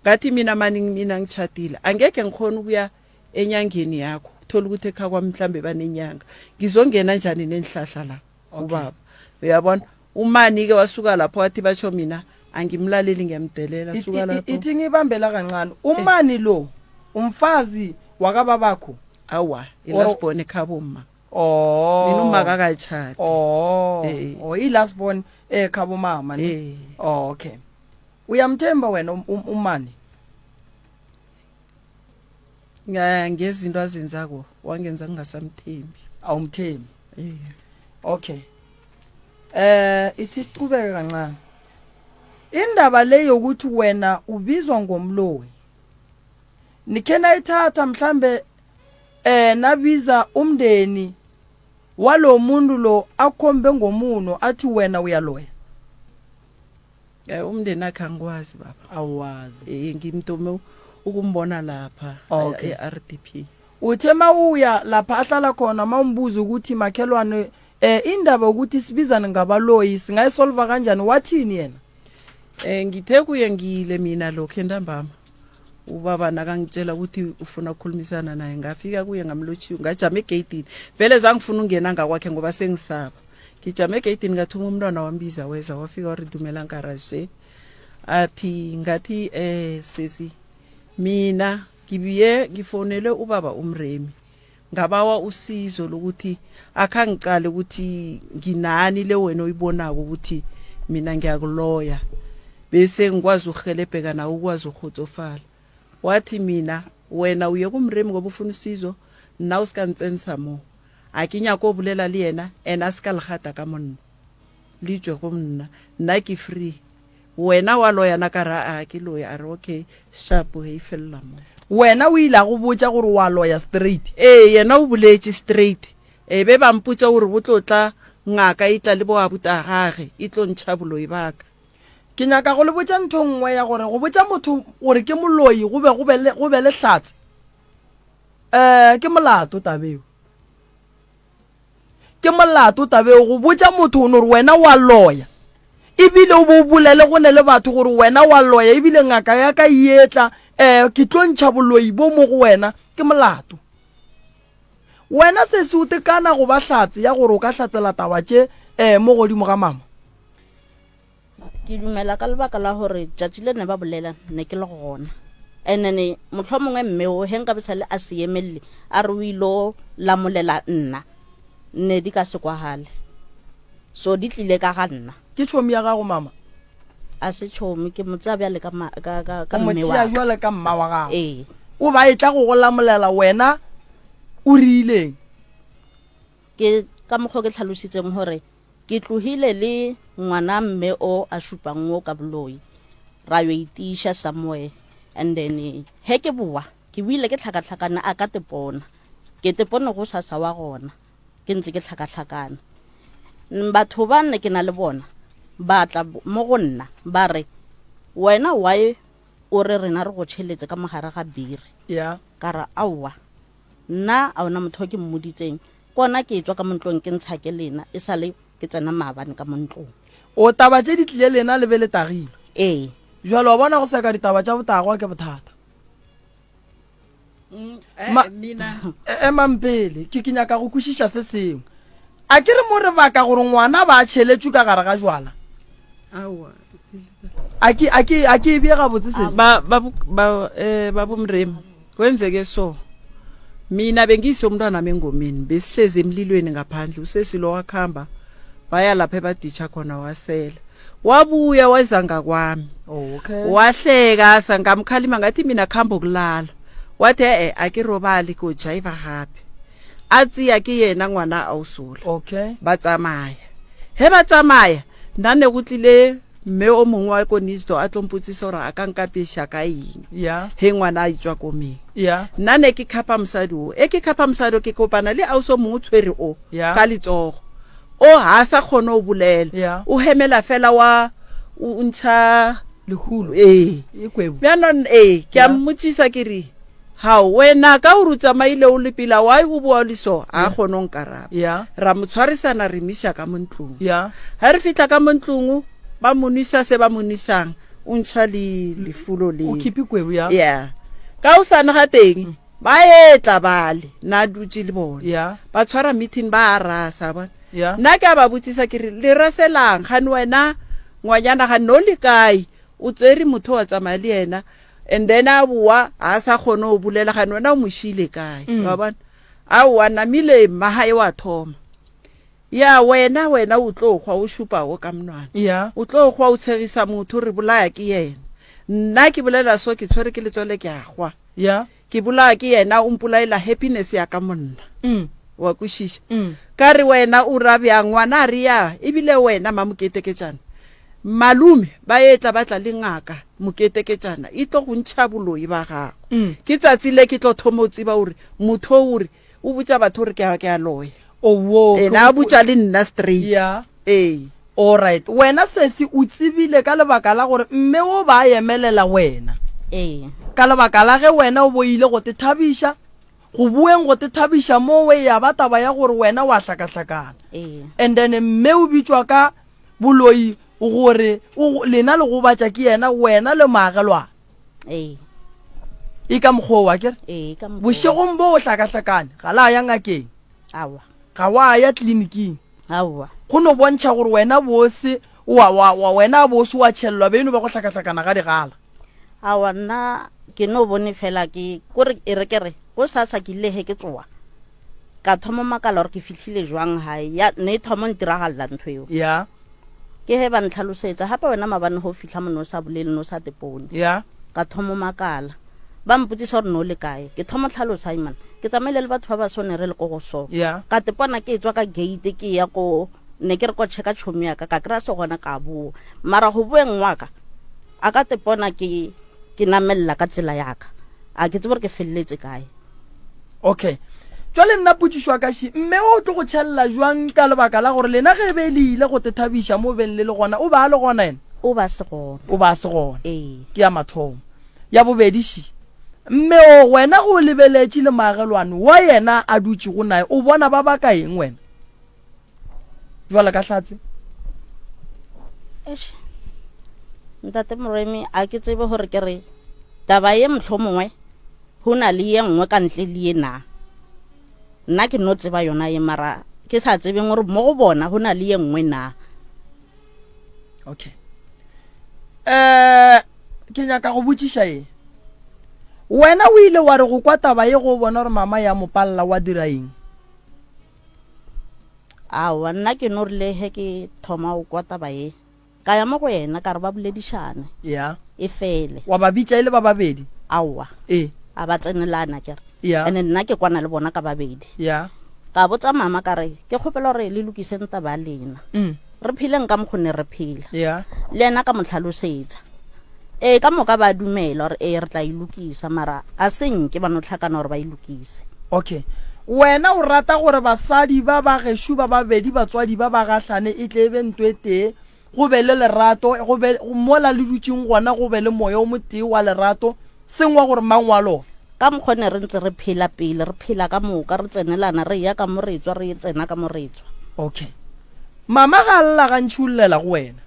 ngathi mina mani mina ngichatile angeke ngikhona ukuya enyangeni yakho thola ukuthi ekha kwami mhlambe banenyanga ngizongena njani nenhlahla la ubaba uyabona umani ke wasuka lapho wathi batsho mina angimlaleli ngiyamdelela suka lapho ithi ngibambela kancane umani lo umfazi wakababakho awa ilast born ekhabo uma mina uma kakayitshadi ilast born ekhabo mama ni okay uyamthemba wena umani ngezinto azenzako wangenza ngingasamthembi awumthembi okay ithi siqhubeke kancane indaba le yokuthi wena ubizwa ngomloyi nikhena ithatha mhlambe nabiza umndeni walo muntu lo akhombe ngomuno athi wena uyaloya umndeni akhe angikwazi baba awazi ngimtome ukumbona lapha eRDP uthe mawuya lapha ahlala khona mawumbuza ukuthi makhelwane indaba ukuthi sibizana ngabaloyi singayisolva kanjani wathini yena ngithe kuye ngile mina lokho entambama ubaba nakangitshela ukuthi ufuna ukukhulumisana naye ngafika kuye ngamlotshiwe ngajama egate vele zangifuna ungena ngakwakhe ngoba sengisaba ngijama egate ngathuma umntwana wambiza weza wafika waridumela garage athi ngathi sesi mina ngibiye ngifonele ubaba umremi ngabawa usizo lokuthi akhangiqale ukuthi nginani le wena uyibonako ukuthi mina ngiyakuloya bese ngikwazi ukuhelebheka nawe ukwazi ukhutsofala wathi mina wena uye kumremi ngoba ufuna usizo nawe sikantsentsa mo akinya ko bulela le yena ena sikalhata ka monna lijwe go mna nna ke free wena wa loya na kara a ke loya are okay sharp he fella mo wena o ila go botsa gore wa loya straight yena o buletse straight be ba mputsa gore botlotla ngaka itla le bo abuta gage itlo ntšhaboloi baka ke nyaka go le botsa ntho nngwe ya gore go botsa motho gore ke moloi go be le hlatse ke molato tabeo go botsa motho o nore wena wa loya ebile o bo bolele go ne le batho gore wena wa loya ebile ngaka ya ka ietla ke tlo ntšhaboloi bo mo go wena ke molato wena se se utekana go ba hlatse ya gore o ka hlatsela taba tše mo godimo ga mama ke dumela ka lebaka la gore judge le ne ba bolela ne ke le gona enene motlhomongwe mme o henka besale a se emelle a re o ilo lamolela nna ne di ka se kwagale so di tlile ka ga nna ke tshomi ya gago mama a se tshomi ke motsa bjale ka mme wa jwale ka mma wa gago o ba etla go lamolela wena o rileng ke ka mokgo ke tlhalositseng gore ke tlohile le ngwana mme o a supang o ka boloi ra yo itisha somewhere and then he ke bua ke buile ke tlhakatlhakana a ka tepona ke tepona go sasa wa gona ke ntse ke tlhakatlhakana batho ba nne ke na le bona ba tla mo go nna ba re wena why o re rena re go tšheletse ka mogare ga biri ka ra aowa nna a ona motho ke mmoditseng kona ke tswa ka montlong ke ntsha ke lena e sale ke tsena maabane ka montlong o taba tše di tlile lena le be le tagile jwale wa bona go seka ditaba tša botagwa ke bothata mampele ke nyaka go kwešiša se sengwe a ke re mo re baka gore ngwana ba tšheletswe ka gare ga jwala a ke e bega botse se babomremi kwenzeke so mina bengiyise umntwana mengomeni besihlezi emlilweni ngaphandle usesilo wakhamba baya lapha ebaditsha khona wasela wabuya wazanga kwami wahleka sangamkhalima ngathi mina khamba ukulala wathi akirobali ko jive gape atsi ya ke yena ngwana ausula batsamaya he batsamaya nane kutlile mme o mongwe wa ko Nisto a tlompotse gore a ka nkapesha ka eng ya he ngwana a itswa ko meng ya nna ne ke khapa mosadi o ke khapa mosadi o ke kopana le auso mongwe tshwere o Ya. ka letsogo o ha sa kgone o bolela Ya. o hemela fela o ntsha lehulu e kwebo bjaanong ke a mmotsisa ke re hao wena ka o rutsamaile o lepila wa o bua le so a kgone o nkaraba ya ra mo tshwarisana re misa ka mo ntlong ya ha re fitla ka mo ntlong ba monisa se ba monisang o ntsha lefulo le o keep kwebo ya yeah ka o sana ga teng ba etla bale na dutse le bona ya ba tshwara meeting ba rasa bona ya nna ke a ba botsisa ke re le raselang gane wena ngwanyana ga no le kae o tsere motho wa tsamaya le yena and then a bua a sa kgone o bulela gane wena o moshile kae wa bona a wa namile mahae wa thoma ya wena o tlo gwa o shupa o ka mnwana ya o tlo gwa o tshegisa motho re bolaya ke yena nna ke bolela so ke tshwere ke letswele ke a gwa ya ke bolaya ke yena o mpolaela happiness ya ka monna wa kwishisha Mm. ka re wena o rabya ngwana a re ya ebile wena mamoketeketsana malume ba etla batla le ngaka moketeketsana e tlo go ntšha boloi ba gago ke tsatsi le ke tlo thoma o tseba gore motho o re o botsa batho gore ke a loya owo ena a botsa le nna straight ya ee alright wena sesi o tsebile ka lebaka la gore mme o ba emelela wena ka lebaka la ge wena o boile go te thabiša go bueng go te thabiša mo we ya ba taba ya gore wena wa hlakahlakana and then mme o bitswa ka boloi gore lena le go batša ke yena wena le maagelwana e ka mokgwa wa kere bošegong bo o hlakahlakane ga la ya ngakeng ga wa ya tleliniking go no bontšha gore wena bose wena bose wa tšhelelwa beno ba go hlakahlakana ga digala awa nna ke no bone fela ke kore e re kere go sasa ke ile he ke tsoa ka thoma makala gore ke fihlile jwang hae ya ne thoma ntiragalla ntho eo ya ke he ba ntlhalosetsa hape wena mabane go fihla mono sa bolele no sa tepone ya ka thoma makala ba mputsisa gore no le kae ke thoma tlhalosa imana ke tsamaile le batho ba ba sone re le go so ya ka tepona ke tswa ka gate ke ya ko ne ke re ko cheka chomi ya ka kra se gona ka bo mara go boeng waka a ka tepona ke namella ka tsela ya ka a ke tsebore ke felletse kae okay jwale nna putsiswa ka shi mme o tlo go tšhelela jwang ka lebaka la gore lena ge be le ile go te thabiša mo beng le gona o ba le gona ena o ba se gona ke ya mathomo ya bobedi shi mme o wena go lebeletše le maagelwane wa yena a dutse go nae o bona ba baka eng wena jwale ka hlatse ntate moremi a ke tsebe gore ke re taba ye motlho mongwe go na le ye nngwe ka ntle le ye nna ke no tseba yona ye mara ke sa tsebeng gore mo go bona go na le ye nngwe na okay ke nyaka go botšiša ye wena o ile wa re go kwa taba ye go bona gore mama ya mopalla wa dira eng awa nna ke no rile he ke thoma o kwa taba ye ka ya mo go yena ka re ba boledišane ya e fele wa ba bitša ile ba babedi awa a ba tsenelana kere ya ene nna ke kwana le bona ka babedi ya ka botsa mama ka re ke kgopela gore le lokiseng taba lena re phileng ka mokgone re phila ya le ena ka motlhalosetsa ka moka ba dumela gore re tla ilokisa mara a seng ke ba no tlhakana gore ba ilokise okay wena o rata gore basadi ba ba geshu ba babedi batswadi ba ba gahlane e tle be ntwe tee go be le lerato go be mola le dutšeng gona go be le moya o motee wa lerato sengwa gore mang wa lona ka mokgone re ntse re phela pele re phela ka moka re tsenelana re ya ka moretswa re tsena ka moretswa okay mama ga lla ga ntšhulela go wena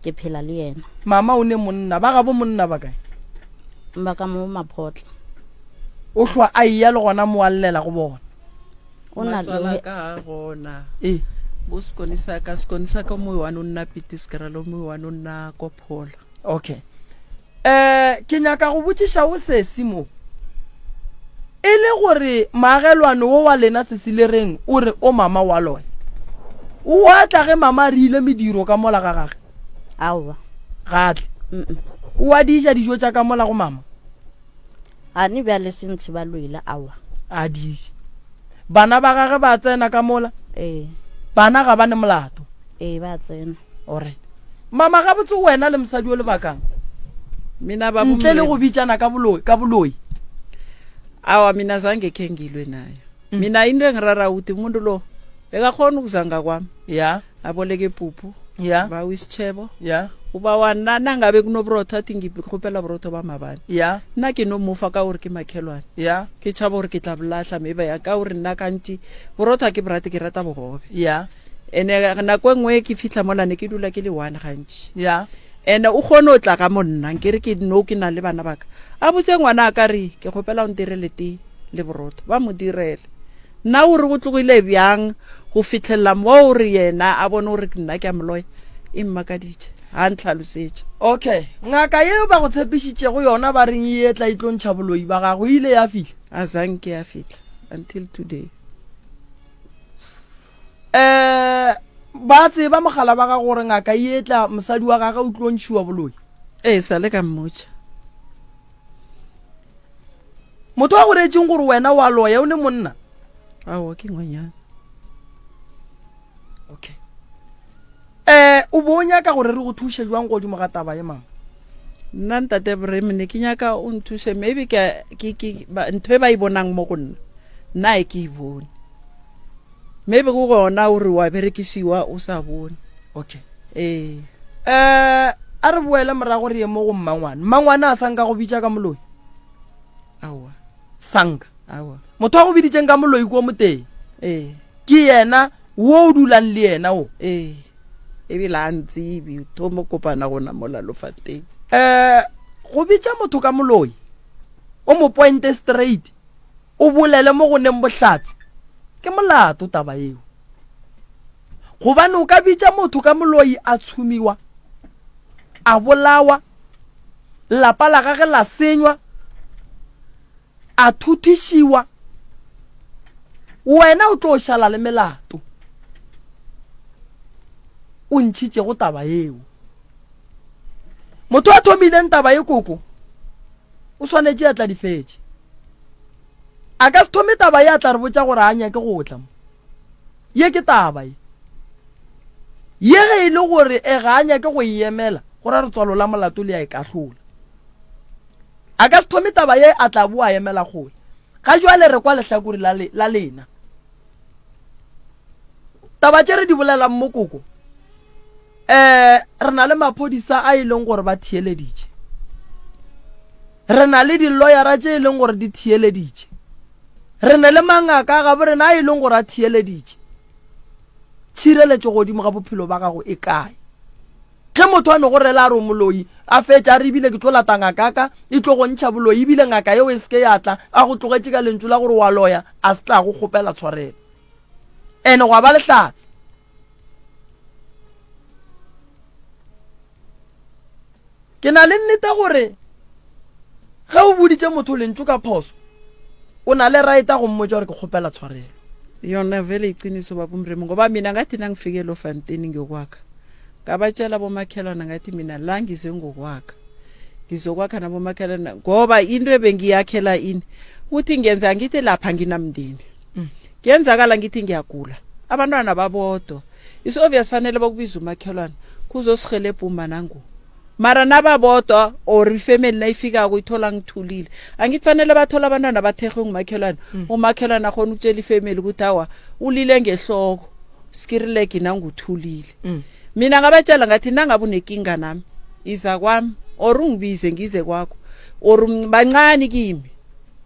ke phela le yena mama o ne monna ba ga bo monna ba kae ba ka mo maphotla o hlwa a iya le gona mo allela go bona o na le ka gona bo skoni sa ka mo wa no nna pitiskara lo mo wa no nna ko phola okay ke nyaka go botšiša o sesi mo e le gore maagelwane wo wa lena se silereng o re o mama wa lona o atla ge mama re ile mediro ka mola ga gage awa gatle o a dija dijo tša ka mola go mama a ne bja le sentse ba loile awa a dija bana ba gage ba tsena ka mola bana ga ba ne molato ba tsena alright mama ga botse wena le mosadi o le bakang mina baba ntle le go bitsana ka boloi awa mina zange khe ngilwe naye mina into engirara ukuthi umuntu lo bekakhona ukuzanga kwami ya aboleke ipuphu ya bawa isitshebo ya uba wana nangabe kunoburotho athi ngikhopela burotho ba mabane ya nna ke no mofa ka gore ke makhelwane ya ke tšhaba gore ke tla bolahla maybe ya ka gore nna kantsi borotho ha ke borate ke rata bogobe ya ene nako e nngwe ke fitlha molane ke dula ke le one gantši ya ene o kgone o tla ka mo nna ke re ke no ke na le bana baka a botse ngwana a ka re ke kgopela o ntirele te le borotho ba mo direle nna o re go tlogile bjang go fitlhelela mo o re yena a bone gore nna ke a moloya e mmakaditše ga ntlhalosetša okay ngaka yeo ba go tshepišitšego yona ba reng e tla itlontšha boloi ba gago ile ya fihla a zanke ya fitlha until today ba tseba mogala ba ga gore ngaka e tla mosadi wa gaga o tlontšhiwa boloi ee sa le ka mmotša motho wa go reetseng gore wena wa loya o ne monna aowa ke ngwanyana okay o bo o nyaka gore re go thuše jwang godimo ga taba ye mama nna ntate bremene ke nyaka o nthuse maybe ntho e ba e bonang mo go nna e ke e bone maybe go gona ore wa berekisiwa o sa bone okay ee a re boele morago re ye mo go mmangwana a sanka go bitša ka moloi aowa sanka aowa motho wa go biditšeng ka moloi ko moteng ee ke yena wo o dulang le yena o ee ebile a ntsebe tho mo kopana gona mo lalofateng go bitša motho ka moloi o mo pointe straight o bolele mo go neng bohlatse ke molato taba eo gobane o ka bitša motho ka moloi a tshumiwa a bolawa lapa la gage la senywa a thuthišiwa wena o tlo šala le melato o ntšhitše go taba eo motho a thomileng taba e koko o swanetše a tla difetše a ka se thome taba ye a tla re botša gore a nyake go tla ye ke taba ye ge e le gore ga a nyake go e emela gore re tswalo la molato le a e kahlola a ka se thome taba ye a tla boa emela gole ga jwale re kwa lehlakore la lena taba tše re di bolelang mo koko re na le maphodisa a e leng gore ba thieleditše re na le diloyara tše e leng gore di thieleditše re na le mangaka gabe rena a e leng gore a thieleditše tšhireletšo godimo ga bophelo ba gago e kae ge motho a ne go rela a re o moloi a fetša a re ebile ke tlo lata ngakaka e tlo go ntšha boloi ebile ngaka yeo e seke ya tla a go tlogetše ka lentšu la gore wa loya a se tla go kgopela tshwarelo ene go ba lehlatse ke na le nnete gore ge o boditše motho lentšu ka phoso o na le raeta go mmotša gore ke kgopela tshwarelo yona vele iqiniso babumremo ngoba mina ngathi nangifikele ofanteni ngiyokwakha ngabatshela bomakhelwana ngathi mina la ngize ngokwakha ngizokwakha nabomakhelwana ngoba into ebengiyakhela ini uthi ngenza ngithi lapha nginamndeni kuyenzakala ngithi ngiyagula abantwana babodwa is obvious fanele bokubiza umakhelwana kuzosihelebha umanangu mara nababodwa or ifamily nayifika kuyithola ngithulile angithi fanele bathola abantwana bathekhe ngumakhelwana umakhelwana akhona ukutshela ifamily ukuthi awa ulile ngehloko skirileki nanguthulile mina ngabatshela ngathi nangabe unekinga nami iza kwami or ungibize ngize kwakho or bancane kimi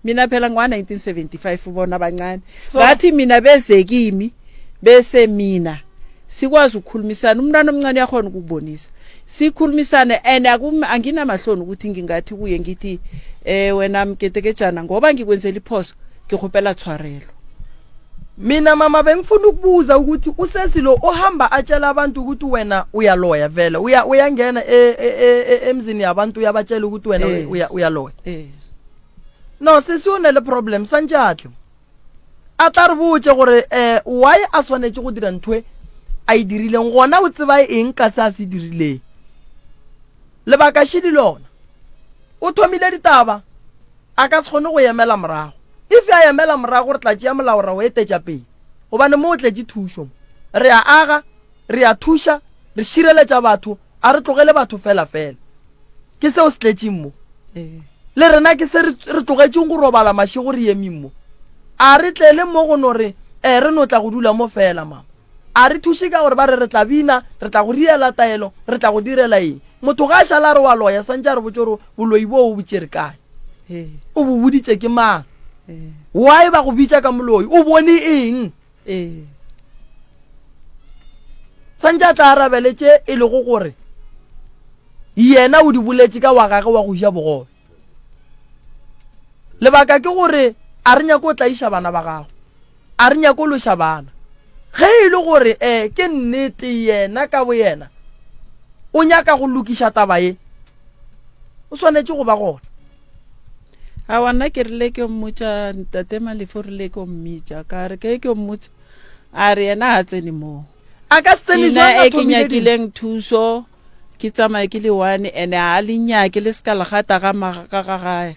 mina phela ngwa1975 ubona bancane ngathi mina beze kimi bese mina sikwazi ukukhulumisana umntwana omncane yakhona ukubonisa sikhulumisane and anginamahloni ukuthi ngingathi kuye ngithi wena mketekejana ngoba ngikwenzela iphoso ngikhopela tshwarelo mina mama bengifuna ukubuza ukuthi usesilo ohamba atshela abantu ukuthi wena uyaloya vele uyangena emzini yabantu uyabatshela ukuthi wena uyaloya no sesione le problem sanjatlo a tla re botse gore why a swanetse go dira ntwe a e dirileng gona o tseba eng ka se a se dirileng lebaka shedi lona o thomile ditaba a ka se kgone go emela morago if a emela morago re tla tšea molaora o etetša pele gobane mo o tletše thušo re a aga re a thuša re šireletša batho a re tlogele batho fela ke seo se tletseng mo Eh. le rena ke se re tlogetseng go robala mašego re emeng mo a re tlele mo go no re re no tla go dula mo fela mama a re thuše ka gore ba re tla bina re tla go riela taelo re tla go direla eng motho ga a šala re wa loya santse a re botse gore boloi bo o botsere kae Eh. o bo boditse ke mang Eh. why ba go bitsa ka moloi o bone eng Eh. santse a tla arabeletse e le go gore yena o di boletse ka wa gage wa go ja bogobe lebaka ke gore a re nyako o tlaiša bana ba gago a re nyako o loša bana ge e le gore ke nnete yena ka bo yena o nyaka go lokiša taba ye o swanetse go ba gona a wana ke rile ke mmotsa ntate Malefo rile ke mmitsa ka re ke mmotsa a re yena a tsene mo a ka se tsene jwang ina a e ke thomile dilo? nyakileng thuso ke tsamaya ke le one ene a le nyake le ska legata ga maga ga gae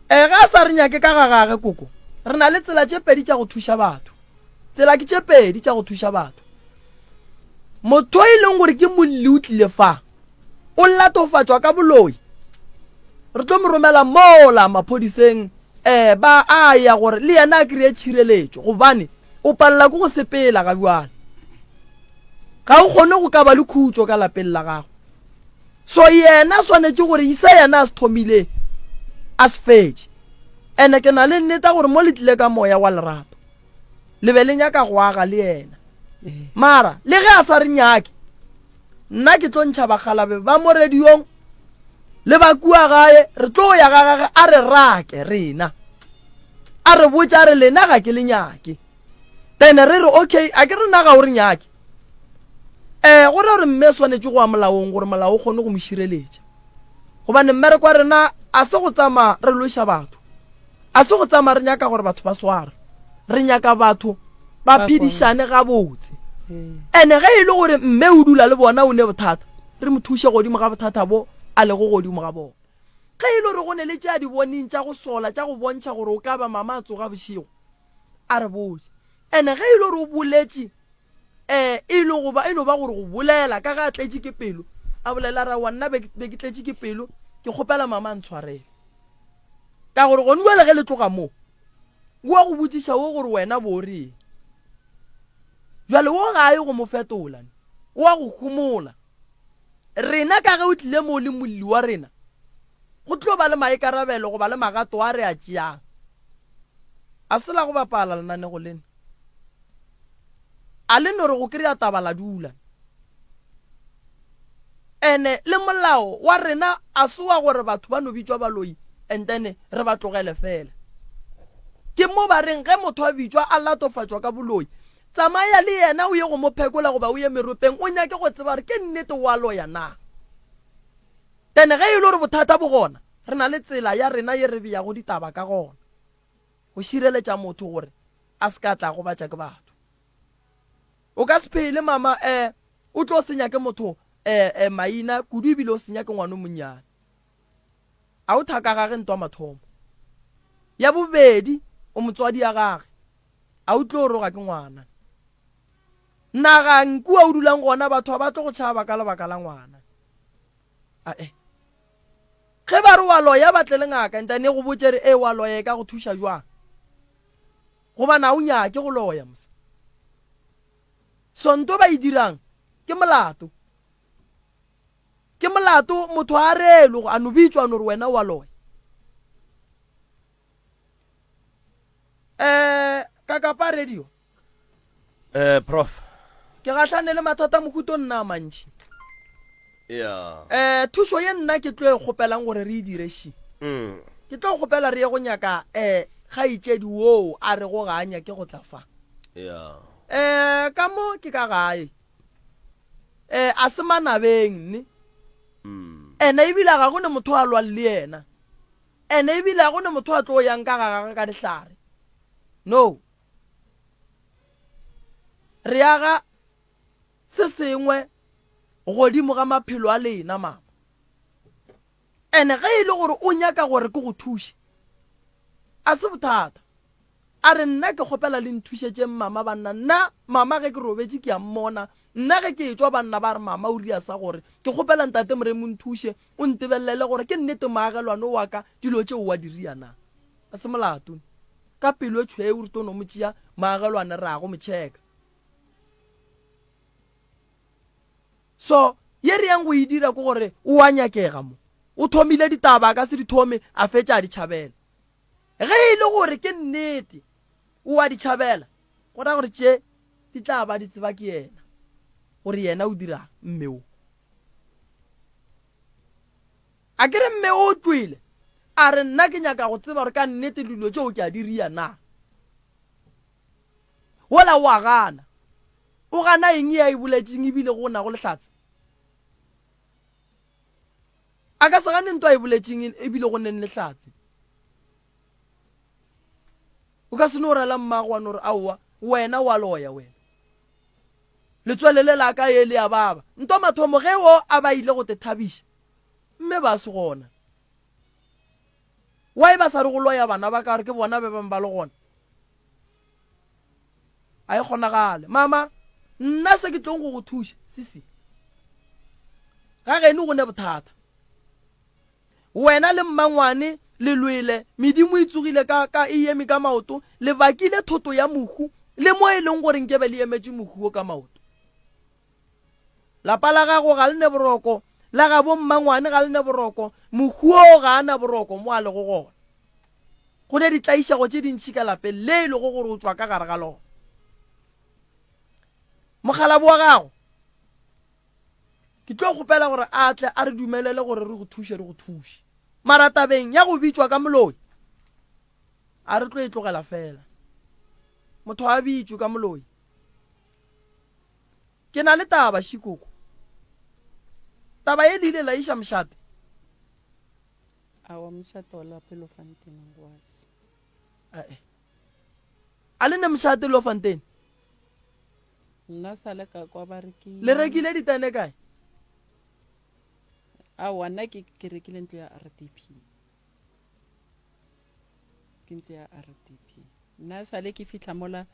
ga a sa re nyake ka ga gage koko re na le tsela tše pedi tša go thuša batho tsela ke tše pedi tša go thuša batho motho e leng gore ke molli o tlile fa o latofatswa ka boloi re tlo mo romela mola maphodiseng ba a ya gore le yena a kry-e tšhireletšo gobane o palela ke go sepela ga bjale ga o kgone go ka ba le khutso ka lapeng la gago so yena swanetse gore isa yena a se thomile a se fetše ene ke na le nneta gore mo le tlile ka moya wa lerato le be le nyaka go aga le yena mara le ge a sa re nyake nna ke tlo ntšha bagalabe ba mo radiong le ba kua gae re tlo ya ga gage a re rake rena a re botse a re lena ga ke le nyake then re re okay a ke re nna ga o re nyake gore gore mme swanetse go a molaong gore molao o kgone go mo šireletša gobane mmereko wa rena a se go tsamaya re loša batho a se go tsamaya re nyaka gore batho ba sware re nyaka batho ba phedišane gabotse ene ge e le gore mme o dula le bona o ne bothata re mo thuše godimo ga bothata bo a le go godimo ga bona ge e le gore go ne le tša di boneng tša go sola tša go bontšha gore o ka ba mama a tsoga bošego a re botse ene ge e le gore o boletše e no ba gore go bolela ka ga a tletše ke pelo a bolela ra wa nna be ke tletše ke pelo ke kgopela mama a ntshwarele ka gore go nnuele ge le tloga moo wa go botsiša wo gore wena bo reng jwale wo ga ye go mo fetola wa go humola rena ka ge o tlile mo le molli wa rena go tlo ba le maikarabelo go ba le magato a re a tšeang a sela go bapala lenanego lena a le no re go kry-a tabala dula ene le molao wa rena a se wa gore batho ba no bitswa baloi and then re ba tlogele fela ke mo ba reng ge motho a bitswa a latofatswa ka boloi tsamaya le yena o ye go mo phekola goba o ye meropeng o nyake go tseba re ke nnete wa loya na then ge e le gore bothata bo gona re na le tsela ya rena ye re beya go ditaba ka gona go šireletša motho gore a se ka tla go batša ke batho o ka se phele mama o tlo senya ke motho maina kudu ebile o senya ke ngwana o monnyane a o thaka gage ntwa mathomo ya bobedi o motswadi ya gage a o tlo roga ke ngwana nagang kua o dulang gona batho ba tlo go tšhaba ka lebaka la ngwana ge ba re wa loya batle le ngaka ntane go botsere wa loya ka go thuša jwang gobana o nyake go loya mose sonto ba e dirang ke molato motho a relo a no bitswa no re wena wa loya ka kapa radio prof ke gahlane le mathata mohuto nna mantši yeah thušo ye nna ke tlo e kgopelang gore re e dire shi ke tlo kgopela re ye go nyaka kgaitšedi woo a re go ganya ke go tla fa yeah ka mo ke ka gae a se manabeng ne ene ebile ga go ne motho a lwang le yena ene ebile ga go ne motho a tlo yang ka gagagwe ka dihlare no re aga se sengwe godimo ga maphelo a lena mama ene ge e le gore o nyaka gore ke go thuše a se bothata a re nna ke kgopela le nthušetše mama banna nna mama ge ke robetše ke a mmona nna ge ke tswa banna ba re mama o ria sa gore ke kgopela ntate more mo nthushe o ntebelele gore ke nnete maagelwane wa ka dilo tšeo wa diria na a se molato ka pelo e tshweu o re tono mo tšea maagelwane re a go motšheka so ye re yang go e dira ko gore o a nyakega mo o thomile ditaba ka se di thome a fetša a di tšhabela ge e le gore ke nnete o a di tšhabela go ra gore tše di tla ba di tseba ke yena gore yena o dira mmeo a kere mmeo o twile a re nna ke nyaka go tseba gore ka nnete dilo tšeo ke a di ria na wola o a gana o gana eng ya e boletšeng ebile go na go lehlatse a ka se gane nto a e boletšeng ebile go neng lehlatse o ka se no rela mmagwane gore aowa wena wa loya wena letswele la ka ye le ya baba nto mathomo ge o a ba ile go te thabiša mme ba se gona wa e ba sa re go loya bana ba ka gore ke bona be bang ba le gona a e kgonagale mama nna se ke tlong go go thuša sisi ga geno go ne bothata wena le mmangwane le lwele medimo e tsogile ka e eme ka maoto le bakile thoto ya mohu le mo e leng gore nke be le emetše mohu o ka maoto lapa la gago ga le ne boroko la ga bo mmangwane ga le ne boroko mohu o ga ana boroko mo a le go gona go ne di tlaišago tše dintšhi ka lapeng le e le go gore o tswa ka gare ga lona mogalabu wa gago ke tlo kgopela gore a tle a re dumelele gore re go thuše maratabeng ya go bitšwa ka moloi a re tlo e tlogela fela motho a bitšwe ka moloi ke na le taba šikoko taba ye le ile la iša mošate awa mošate wa lapelo Fontaine ngwase a le ne mošate lo Fontaine nna sale ka kwa ba re ke le rekile ditene kae awa nna ke rekile ntlo ya RDP ke ntlo ya RDP nna sale ke fitla mola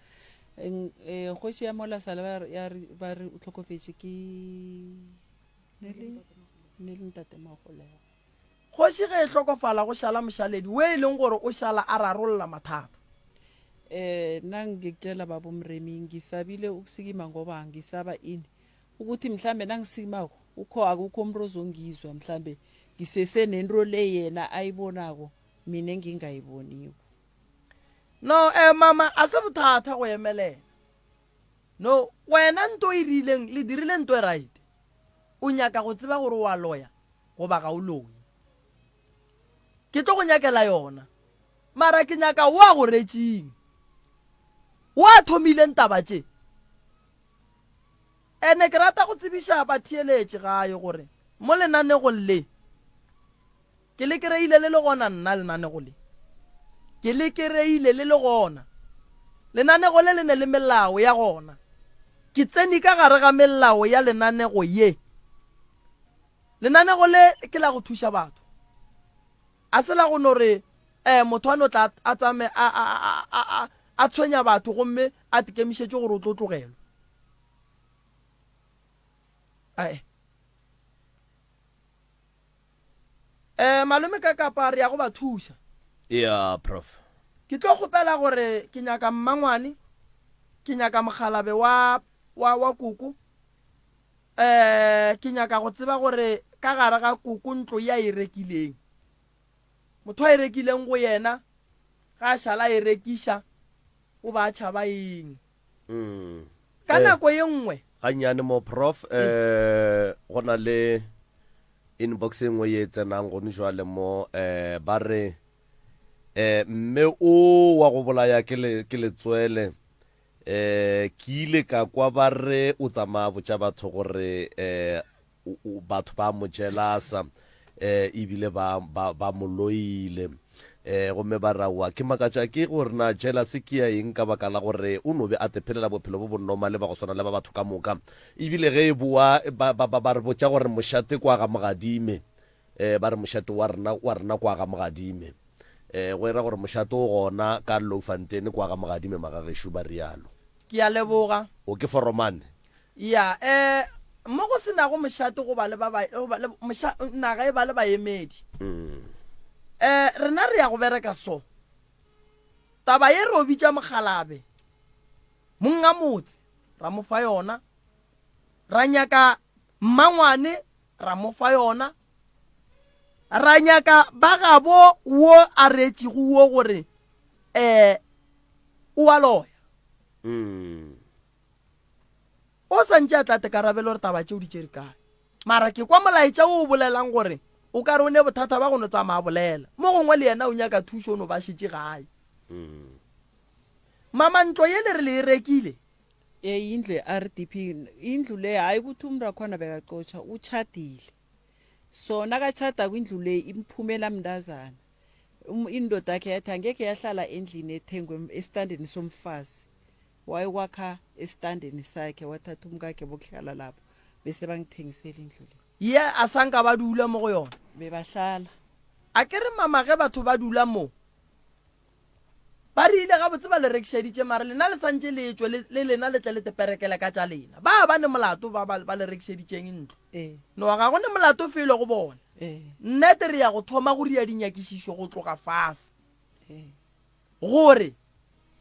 kgoši ya mola sale ba re o tlhokofetše ke ne le ntate magolego kgoši ge e tlhokofala go šala mošaledi we e leng gore o šala a rarolola mathata nna ngikutshela baba umremi ngisabile ukusikima ngoba ngisaba ini ukuthi mhlambe nangisikimako akukho umuntu ozongizwa mhlambe ngisese nento le yena ayibonako mina engingayiboniwo no mama a se bothata go emelela no wena nto e rileng le dirile nto e right o nyaka go tseba gore wa loya goba ga o loye ke tlo go nyakela yona mara ke nyaka wa go retšeng wa thomileng taba tše ene ke rata go tsebiša batheeletše gae gore mo lenanego le ke le kereile le le gona nna lenanego le ke le kereile le le gona lenanego le le ne le melao ya gona ke tsene ka gare ga melao ya lenanego ye lenanego le ke la go thuša batho a se la go no re motho a no tla a tsame a tshwenya batho gomme a tekemišetše gore o tlo tlogelwa malome ka kapa re ya go ba thuša ya prof ke tlo kgopela gore ke nyaka mmangwane ke nyaka mogalabe wa kuku ke nyaka go tseba gore ka gare ga kuku ntlo ya e rekileng motho a e rekileng go yena ga a šala e rekiša o ba tšhaba eng ka nako ye nngwe gannyane mo prof go na le inbox engwe ye tsenang gone jwale mo ba re mme o wa go bolaya ke letswele ke ile ka kwa ba re o tsamaya botša batho gore batho ba mo jelasa ebile ba mo loile gomme ba rawa ke makatša ke gore na jealous ke ya eng ka baka la gore o no be a tephelela bophelo bo bonoma le ba go swana le ba batho ka moka ebile ge e boa ba re botša gore mošate kwa ga mogadime ba re mošate wa rena kwa ga mogadime go era gore mošate o gona ka Low Fontaine kwa ga mogadime magagešo ba rialo ke a leboga o ke foromane ya mo go sena go mošate go ba le naga e ba le baemedi rena re ya go bereka so taba ye re o bitša Mogalabe monga motse ra mo fa yona ra nyaka Mmangwane ra mo fa yona ra nyaka ba gabo wo a retši go wo gore o a loya o santse a tlate karabelo re taba tšeo di tšere kae mara ke kwa molaetša o bolelang gore o ka re o ne bothata ba go no tsamaya bolela mo gongwe le yena o nyaka thušo o no ba šetše gae mama ntlo ye le re le e rekile indlu ye-RDP indlu le hayi ukuthi umntu akhona bekacotsha utshadile so nakatshada kwindlu le imphumela mntazana indoda yakhe yathi angeke yahlala endlini ethengwe estandeni somfazi wayekwakha estandeni sakhe wathatha umkakhe bokuhlala lapho bese bangithengisela indlu le ye a sanka ba dula mo go yona bebahlala a ke re mama ge batho ba dula mo ba rile ga botse ba le rekšeditše mara lena le santse le tswe le lena le tle le teperekele ka tša lena ba ne molato ba le rekšeditšeng ntlo no ga go ne molato fele go bona nnete re ya go thoma go ria dinyakišišo go tloga fase gore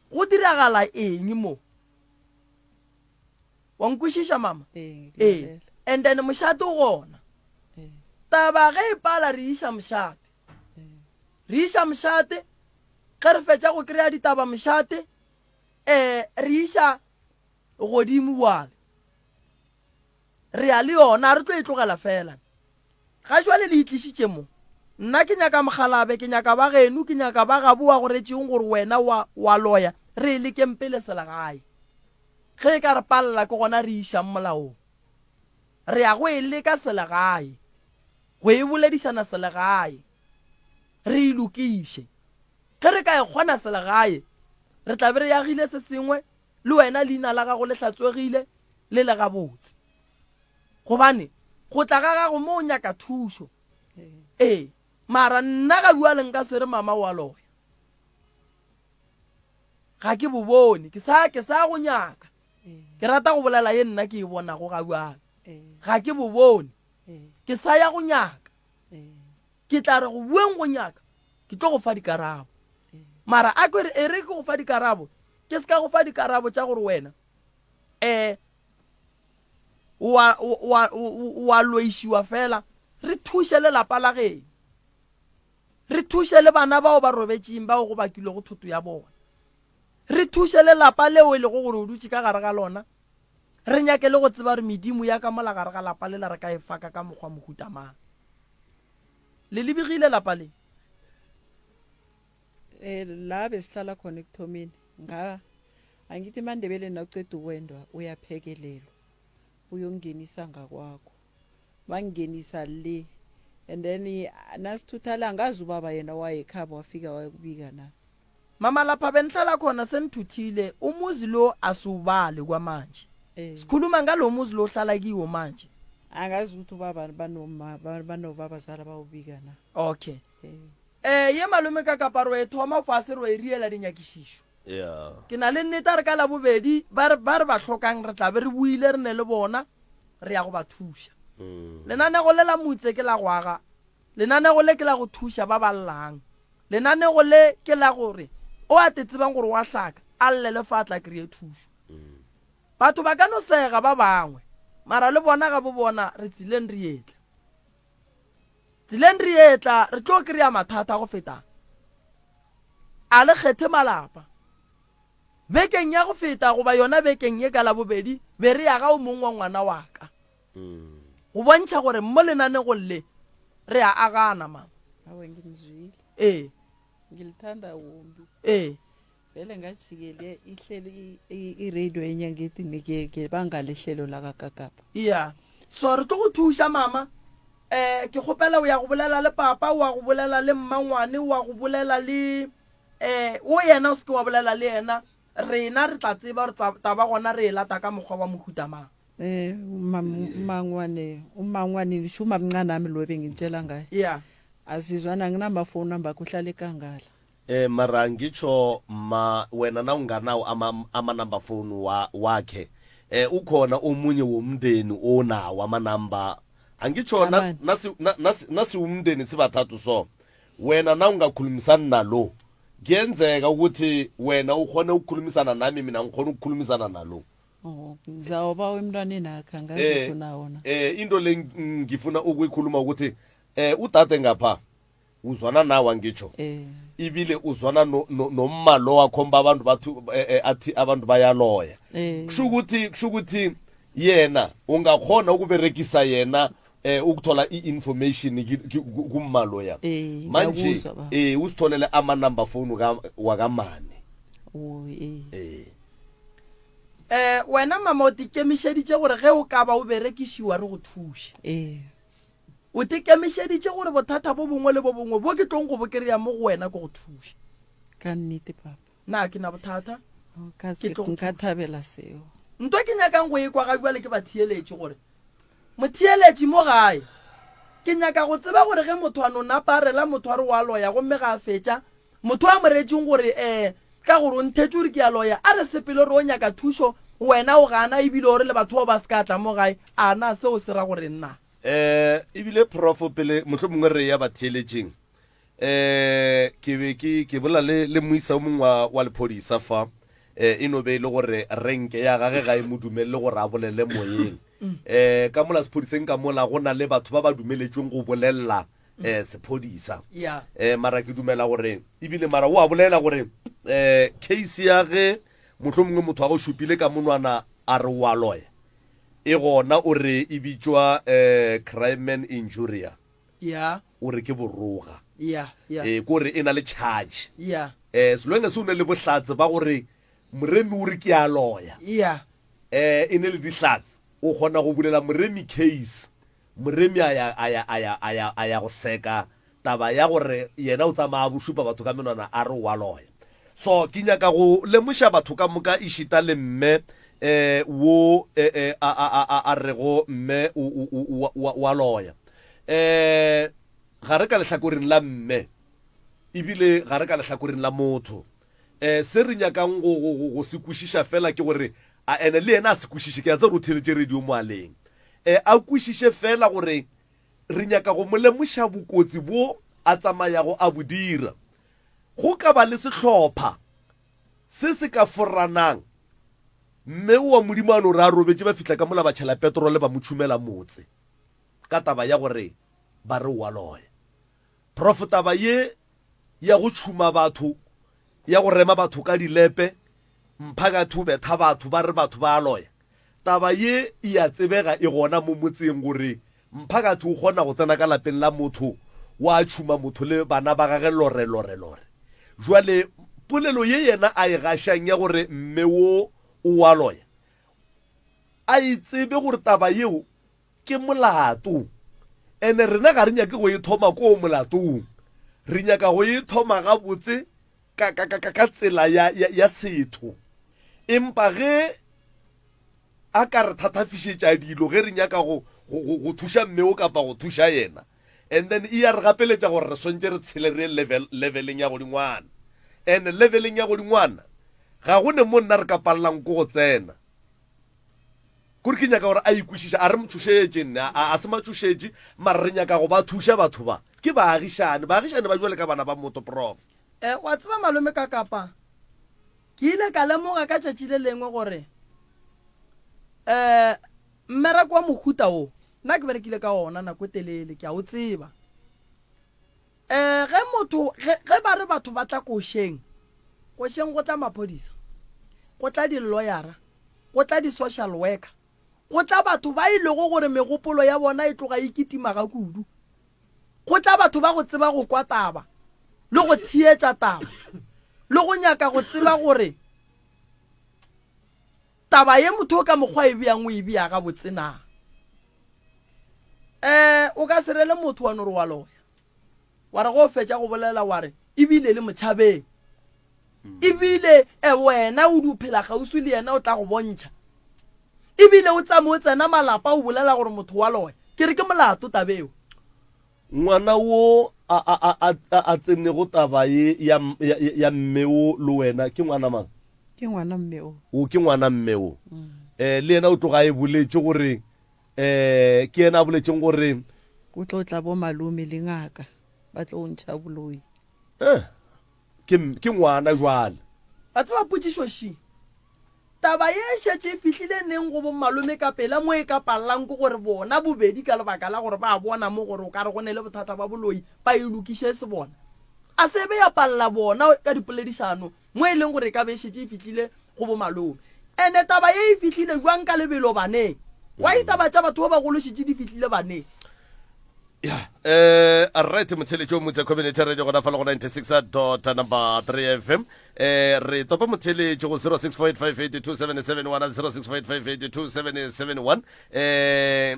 go diragala eng mo wa nkwešiša mama and then mošate o gona taba ge e pala re iša mošate ge re fetša go kry-a ditaba mošate re iša godimo wale re ya le yona re tlo e tlogela fela ga jwale le itlišitše mo nna ke nyaka Mogalabe ke nyaka ba geno ke nyaka ba gaboa go retšeng gore wena wa loya re le kempele selegae ge e ka re palela ke gona re išang molaong re ya go e leka selegae go e boledišana selegae re ilokiše ge re ka e kgona selegae re tla be re yagile se sengwe le wena leina la gago le hlatswegile le le gabotse gobane go tla ga gago mo o nyaka thušo mara nna ga bua le nka se re mama wa loya ga ke bo bone ke sa go nyaka ke rata go bolela ye nna ke e bonago ga buana ga ke bo bone ke sa ya go nyaka ke tla re go bueng go nyaka ke tlo go fa dikarabo mara a ke re ke go fa dikarabo ke se ka go fa dikarabo tša gore wena wa loišiwa fela re thuše le lapa la geno re thuše le bana bao ba robetšeng bao go bakile go thoto ya bona re thuše le lapa leo e lego gore o dutše ka gare ga lona re nyake le go tseba re medimo ya ka mola gare ga lapa le la re ka e faka ka mokgwa mohutamang le lebegile lapa le la besihlala khona ekuthomeni angithi mandebele nakuceda ukwendwa uyaphekelelwa uyongenisa ngakwakho bangenisa le and then nasithuthala ngazi ubaba yena wayekhaba wafika wayekubika na mama lapha benihlala khona senithuthile umuzi lo asubale kwamanje sikhuluma ngalo muzi lo ohlala kiwo manje angazi ukuthi ubaba banobaba zala bawubika na okay ye malume ka kaparo e thoma fase ro e riela dinyakišišo ke na le nnete re ka la bobedi ba re ba hlokang re tla be re buile re ne le bona re ya go ba thuša lenanego le la motse ke la go aga lenanego le ke la go thuša ba ballang lenanego le ke la gore o a tetsebang gore wa hlaka a llele fa tla kry-e thušo batho ba ka no sega ba bangwe mara le bona ga bo bona re tsileng re etla re tlo kry-a mathata go feta a le kgethe malapa bekeng ya go feta goba yona bekeng ye ka la bobedi be re ya ga o mongwe wa ngwana wa ka go bontšha gore mo lenanego le re a agana mama awe ngimzwile ngilithanda wumbi vele ngajikele ihlelo iradio enyangethi ngeke bangalehlelo la kakakapa so re tlo go thuša mama ke kgopela o ya go bolela le papa wa go bolela le Mmangwane wa go bolela le o yena o se ke wa bolela le yena rena re tla tseba re taba gona re lata ka mokgwa wa mohutamang Mmangwane lishuma mncane nami lo bengitshela ngaye asizwana nginamafoni namba kuhlale kangala mara ngitsho wena na unganawo ama number phone wakhe ukhona omunye womndeni onawo amanamba angitsho nasi umndeni sibathathu so wena na ungakhulumisana nalo kuyenzeka ukuthi wena ukhona ukukhulumisana nami mina ngikhona ukukhulumisana nalo ngizawuba wemntwaneni akhe angazi khona into le ngifuna ukuyikhuluma ukuthi udade ngapha uzwana nawe ngitsho ibile uzwana nommalo wakhomba abantu bathu athi abantu bayaloya kusho ukuthi yena ungakhona ukuberekisa yena ukuthola i-information kummalo ya manje usitholele ama-number phone wakamane wena mama o tikemišeditše gore ge o ka ba o berekišiwa re go thuše o tikemišeditše gore bothata bo bongwe le bo bongwe bo ke tlong go bo kry-a mo go wena ko go thuše ka nnete papa na ke na bothata nka thabela seo ntwa ke nyakang go ekwa ga bjale ke ba thieletše gore mothieletše mo gae ke nyaka go tseba gore ge motho a no naparela motho a re wa loya gomme ga a fetša motho a moretseng gore ka gore o nthetše gore ke a loya a re sepele gore o nyaka thušo wena o gana ebile ore le batho ba se ka tla mo gae a na seo se ra gore nna ebile prof pele motlho mongwe re ya batheeletseng ke bola le moisa o mongwe wa lephodisa fa eno be ile gore renke ya gage ga e mo dumelele gore a bolele moyeng ka mola sephodiseng ka mola go na le batho ba ba dumeletsweng go bolelela sephodisa mara ke dumela gore ebile mara o a bolela gore case ya ge motlho mongwe motho a go šupile ka monwana a re wa loya e gona o re e bitswa crime and injuria o re ke boroga kore e na le charge selwenge se o ne le bohlatse ba gore moremi o re ke a loya e ne le dihlatse o kgona go bulela moremi case moremi a ya go seka taba ya gore yena o tsamaya bošupa batho ka menwana a re wa loya so ke nyaka go lemoša batho ka moka e šita le mme wo a rego mme wa loya ga re ka lehlakoreng la mme ebile ga re ka lehlakoreng la motho se re nyakang go se kwešiša fela ke gore a ene le yena a se kwešiše ke a tse re o theletše radio moaleng a kwešiše fela gore re nyaka go mo lemoša bokotsi bo a tsamayago a bo dira go ka ba le sehlopha se se ka foranang mme wa modimo a no re a robetse ba fihla ka mola ba tšhela petrole ba mo tšhumela motse ka taba ya gore ba re wa loya prof taba ye ya go tšhuma batho ya go rema batho ka dilepe mphakatho betha batho ba re batho ba loya taba ye e a tsebega e gona mo motseng gore mphakatho o kgona go tsena ka lapeng la motho wa tšhuma motho le bana ba gage lore jwale polelo ye yena a e gašang ya gore mme wo o wa loya a e tsebe gore taba yeo ke molato ene rena ga re nyake go e thoma ko molatong re nyaka go e thoma gabotse ka tsela ya setho empa ge a ka re thatafišetša dilo ge re nyaka go thuša mmeo kapa go thuša yena and then e ya re gapeletša gore re swantse re tshele re leveleng ya godingwana and leveleng ya godingwana ga go ne mo nna re ka palelang ko go tsena kore ke nyaka gore a ikwešiša a re mothušetše nne a se mathušetše mara re nyaka go ba thuša batho ba ke baagišane ba jwale ka bana ba moto prof wa tseba malome ka kapa ke ile ka lemoga ka tšatši le lengwe gore mmereko wa mohuta o nna ke berekile ka ona nako telele ke a o tseba ge ba re batho ba tla košeng go tla maphodisa go tla di-lawyera go tla di-social worker go tla batho ba ilego gore megopolo ya bona e tloga e kitima ga kudu go tla batho ba go tseba go kwa taba le go thietša taba le go nyaka go tseba gore taba ye motho o ka mokgwa e bjang o e bja ga botsena o ka serele motho wa nore wa loya wa re go fetša go bolela wa re ebile le motšhabeng ebile wena o di o phela gausi le yena o tla go bontšha ebile o tsame o tsena malapa o bolela gore motho wa loya ke re ke molato tabeo ngwana wo a tsenego taba ye ya mmeo le wena ke ngwana mang ke ngwana mmeo o ke ngwana mmeo le yena o tloga e boletse gore ke yena a boletseng gore o tlo tla bo malome le ngaka ba tlo ntšha boloi ke ngwana jwale ba tseba potsišoši taba ye šetse e fihlile neng go bo malome ka pela mo e ka palelang ke gore bona bobedi ka lebaka la gore ba bona mo gore o ka re go ne le bothata ba boloi ba e lokiše se bona a se be ya palela bona ka dipoledišano mo e leng gore e ka be šetse e fihlile go bo malome ene taba ye e fihlile jwang ka lebelo baneng wa itaba tša batho ba bagološitše di fihlile baneng right motheletši o motse community radio gona fa le go 96.3 FM re topa motheletši go 0645827771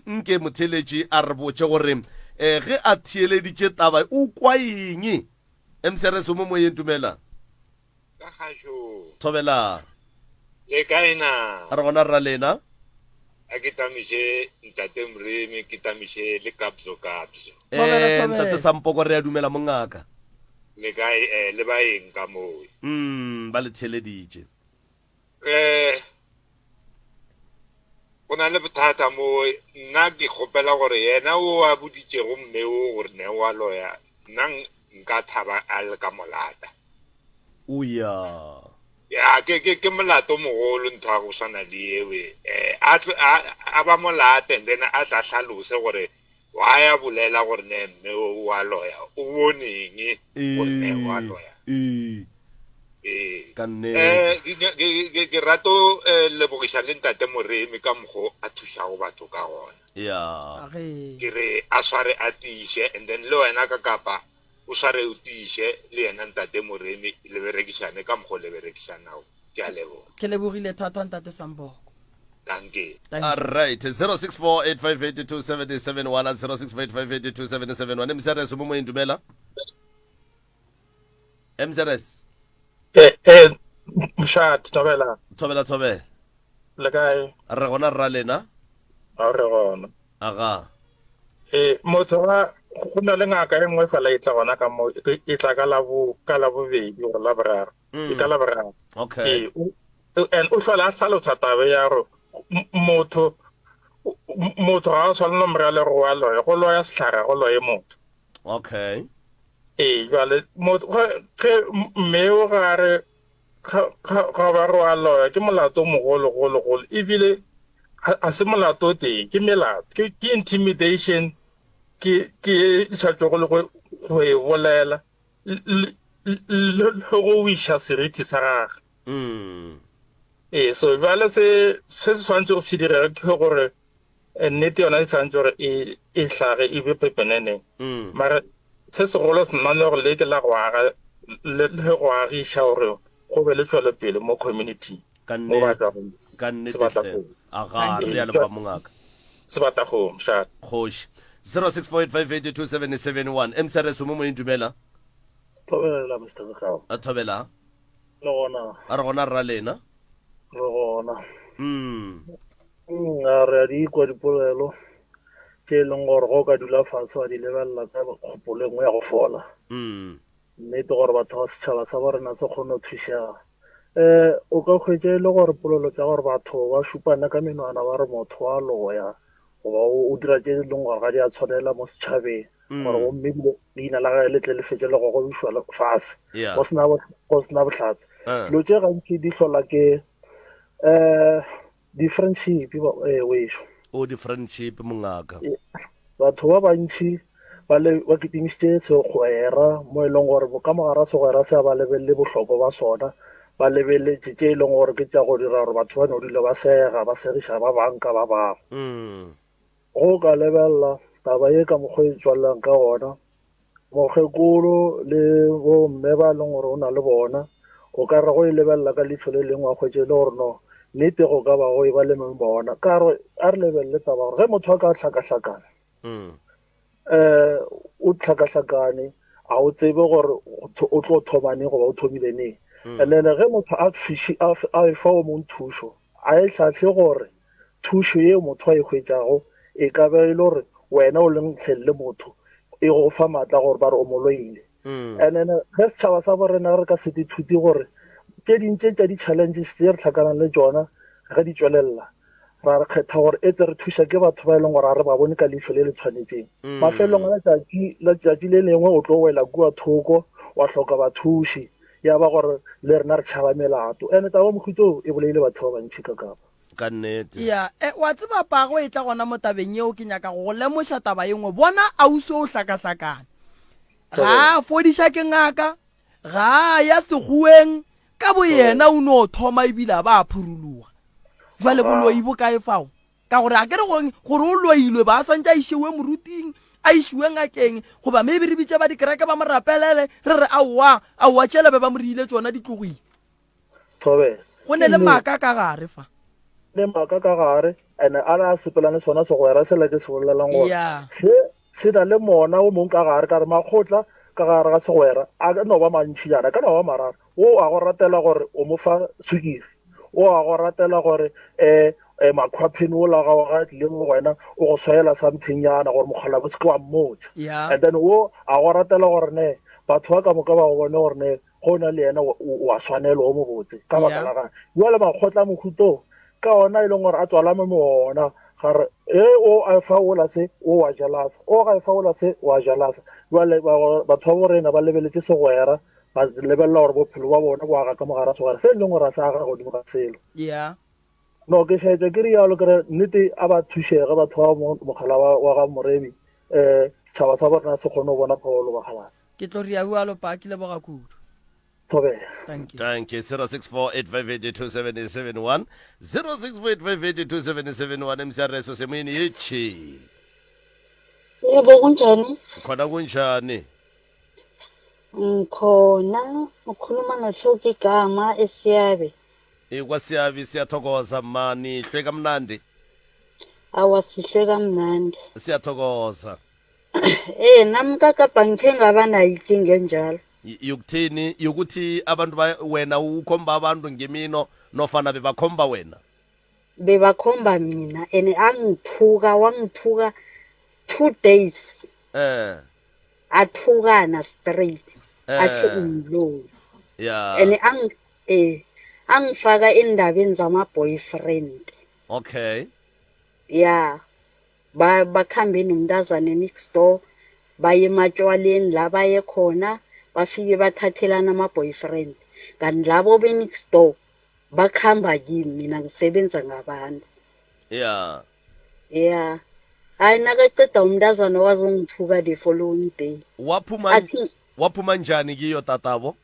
nke motheletši a re botse gore ge a thieleditše taba o kwa eng mcrs mo moyeng tumela ka kgašo thobela le kaena a re gona rra lena a ke tamiše ntate Mremi ke tamiše le kapso ntate Sampoko re a dumela mongaka le kae le baeng ka moo ba le theleditše go na le bothata mo nna ke kgopela gore yena o a boditšego mme o gore ne wa loya nna nka thaba a le ka molata o ya ke molato mogolo ntho a go swana le ewe a ba molate and then a tla hlalose gore wa ya bolela gore ne mme o wa loya o boneng gore ne wa loya ke rato lebogiša le ntate Moremi ka mokgo a thušago batho ka gona ke re a sware a tiše and then le wena ka kapa o sware o tiše le yena ntate Moremi le berekišane ka mokgo le berekišanago ke a leboga ke lebogile thata ntate Sampoko danke alright 0648582771 0648582771 msrs mo moyeng dumela msrs mshat thobela le kae re gona rra lena a re gona aga motho wa go na le ngaka e nngwe fela e tla gona ka mo e tla ka la bobedi gore la boraro e ka la boraro okay and o hlola a hlalosa tabe ya gore motho ga a tshwana nomore le go wa loya go loya setlhare go loye motho okay jale ge mme o gare ga ba re wa loya ke molato mogolo ebile a se molato teng ke melato ke intimidation ke tšhatšo go le go e bolela le go wiša seriti sa gage so jale se tshwanetse go se direga ke gore nnete yona e tshwanetse gore e tlhage e be pepeneneng mara se segolo senane gore le ke la go aga le go agiša gore go be le tšwelopele mo community mo batlwagong sebatagong mšhat kgoši 0648582771 msrs mo moyeng dumela thobela mr Gao a thobela le gona a re gona rra lena re gona a re a di kwa dipolelo ke e leng gore go ka dula fatshe wa di lebelela ka kgopolo engwe ya go fola nnete gore batho ba setšhaba sa borena se kgone go thušega o ka hwetša e le gore polelo tša gore batho ba šupana ka menwana ba re motho wa loya goba o dira tše leng gore ga di a tshwanela mo setšhabeng gore gomme leina la gae le tle le fetse le go gobišwa fase go sena bohlatse dilo tše gantši di hlola ke di-friendship wešo di-friendship mongaka batho ba bantši ba kitimišitše segwera mo e leng gore ka mogara segwera se a ba lebelele bohloko ba sona ba lebeletse tše e leng gore ke tša go dira gore batho ba nodile ba sega ba segiša ba banka ba bangwe go ka lebelela taba ye ka mokgwa e tswalelang ka gona mokgekolo le bomme ba leng gore o na le bona o ka re go e lebelela ka leitlho le lengwe a kgwetse le gore no nnete go ka ba go e ba lemeng bona ka re a re lebelele taba gore ge motho a ka hlakahlakana o hlakahlakane a o tsebe gore o tlo thomane goba o thomile neng and then ge motho a fa o mong thušo a e hlahle gore thušo ye motho a e hwetšago e ka be e le gore wena o leng tlhelele motho e go fa maatla gore ba re o moloile and then ge setšhaba sa borena re ka se dithuti gore tše dintše tša di-challenges tse re tlhakanang le tsona ge di tswelelela ra re kgetha gore e re thusa ke batho ba e leng gore a re ba bone ka leitlho le le tshwanetseng mafelong a letšatši le lengwe o tlo wela kua thoko wa hloka bathuši ya ba gore le rena re tšhaba melato ene taba mokhutso e boleile batho ba bantšhi ka kapa ka nnete ya wa tseba pago e tla gona mo tabeng yeo ke nyaka go lemoša taba yengwe bona ausi o hlakahlakane ga a fodiša ke ngaka ga ya sekhueng ka bo yena o no thoma ebile ba a phuruluga jwale boloi bo kae fao ka gore a kere gore o loilwe ba santse a išewe moruting a išewe ngakeng goba maybe re bitse ba dikereke ba mo rapelele re re aowa tšhelebe ba mo riile tsona ditlogile thobe go ne le maaka ka gare fa le maaka ka gare ene a la sepelane sona segwera se la ke se bolelang gore se na le mona o mongwe ka gare ka re makgotla ka gare ga segwera a no ba mantši jana ka no ba mararo o a go ratela gore o mo fa sukiri o a go ratela gore makhwapheni o la ga tlileng go wena o go swela something yana gore mogala bo se ke wa mmotša and then o a go ratela gore ne batho ba ka moka ba go bone gore ne go na le yena wa swanela o mo botse ka baka la gane jale makgotla mokhuto ka ona e leng gore a tswalame mo ona gare o a faola se o wa jalasa o ga e faola se wa jalasa jale batho ba borena ba lebeletse segwera ba lebelela gore bophelo ba bona bo aga ka mogara segwera se e leng gore a se aga godimo ga selo no ke šaetša ke rialo kere nnete a ba thušega batho ba mogala wa ga moremi setšhaba sa borena se kgone go bona pholo ba galane ke tlo ria bualo pa ke leboga kudu thobela thank you 0648582771 0648582771 emsyareso semoyeni yechi yebo kunjani khona kunjani khona ukhuluma nohloki igama esiyabe kwasiyabi siyathokoza mani hlwe kamnandi awasihlwe kamnandi siyathokoza nami kakapa ngithe ngaba nayo inkinga enjalo yokuthini yokuthi abantu wena ukhomba abantu ngemino nofana bebakhomba wena bebakhomba mina and wangithuka 2 days athukana straight athi umloyi and angifaka endabeni zama-boyfriend okay bakhambe nomntazane next door baye ematshwaleni la baye khona bafike bathathelana ama-boyfriend kanti labo be-next door bakuhamba kimi mina ngisebenza ngabantu hayi nakaceda umntazana wazongithuka the following day waphuma njani kiyo tatabo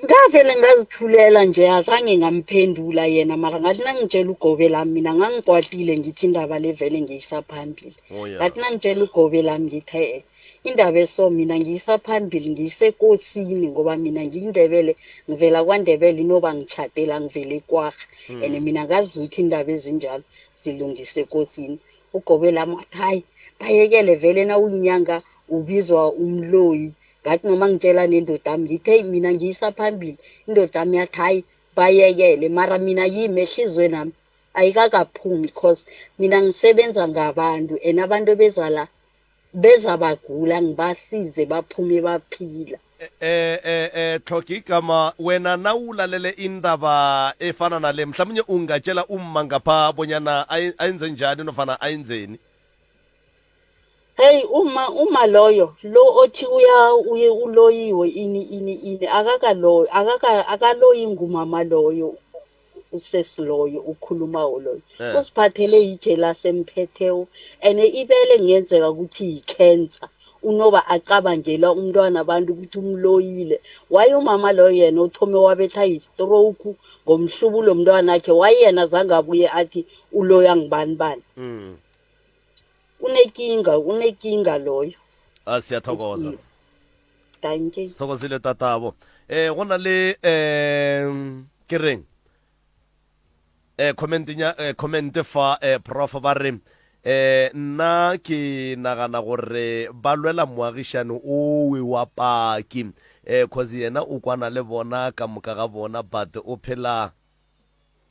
ngavele ngazithulela nje azange ngamphendula yena mara ngathi nangitshela ugobe lami mina ngangikwatile ngithi indaba le vele ngiyisa phambili ngathi nangitshela ugobe lami ngithi indaba eso mina ngiyisa phambili ngiyisekosini ngoba mina ngiyindebele ngivela kwaNdebele inoba ngichatela ngivele kwaga and mina ngazi ukuthi indaba ezinjalo zilungise ekosini ugobe lami wathi hayi bayekele vele na uyinyanga ubizwa umloyi ngathi noma ngitshela nendoda yami ngithe mina ngiyisa phambili indoda yami yathi hayi bayekele mara mina yimi ehlizweni nami ayikakaphumi because mina ngisebenza ngabantu and abantu beza bagula ngibasize baphume baphila Tlhoki igama wena nawulalele indaba efana nale mhlawumnye ungatshela umma ngapha bonyana ayenze njani nofana ayenzeni hey uma loyo lo othi uye uloyiwe ini akakaloyi ngumama loyo usesiloyo ukhuluma loyo usiphathele ijela semphethewo and ibele ngiyenzeka ukuthi yicancer unoba acabangela umntwana abantu ukuthi umloyile waye umama loyo yena uthome wabetha yi-stroke ngomhlubulo mntwana wakhe wayena zangabuye athi uloya ngibani bani unekinga loyo siyathokoza thank you sithokozile tatabo go na le kereng comment fa prof ba re nna ke nagana gore ba lwela moagišane owe wa paki cause yena o kwana le bona ka moka ga bona but o phela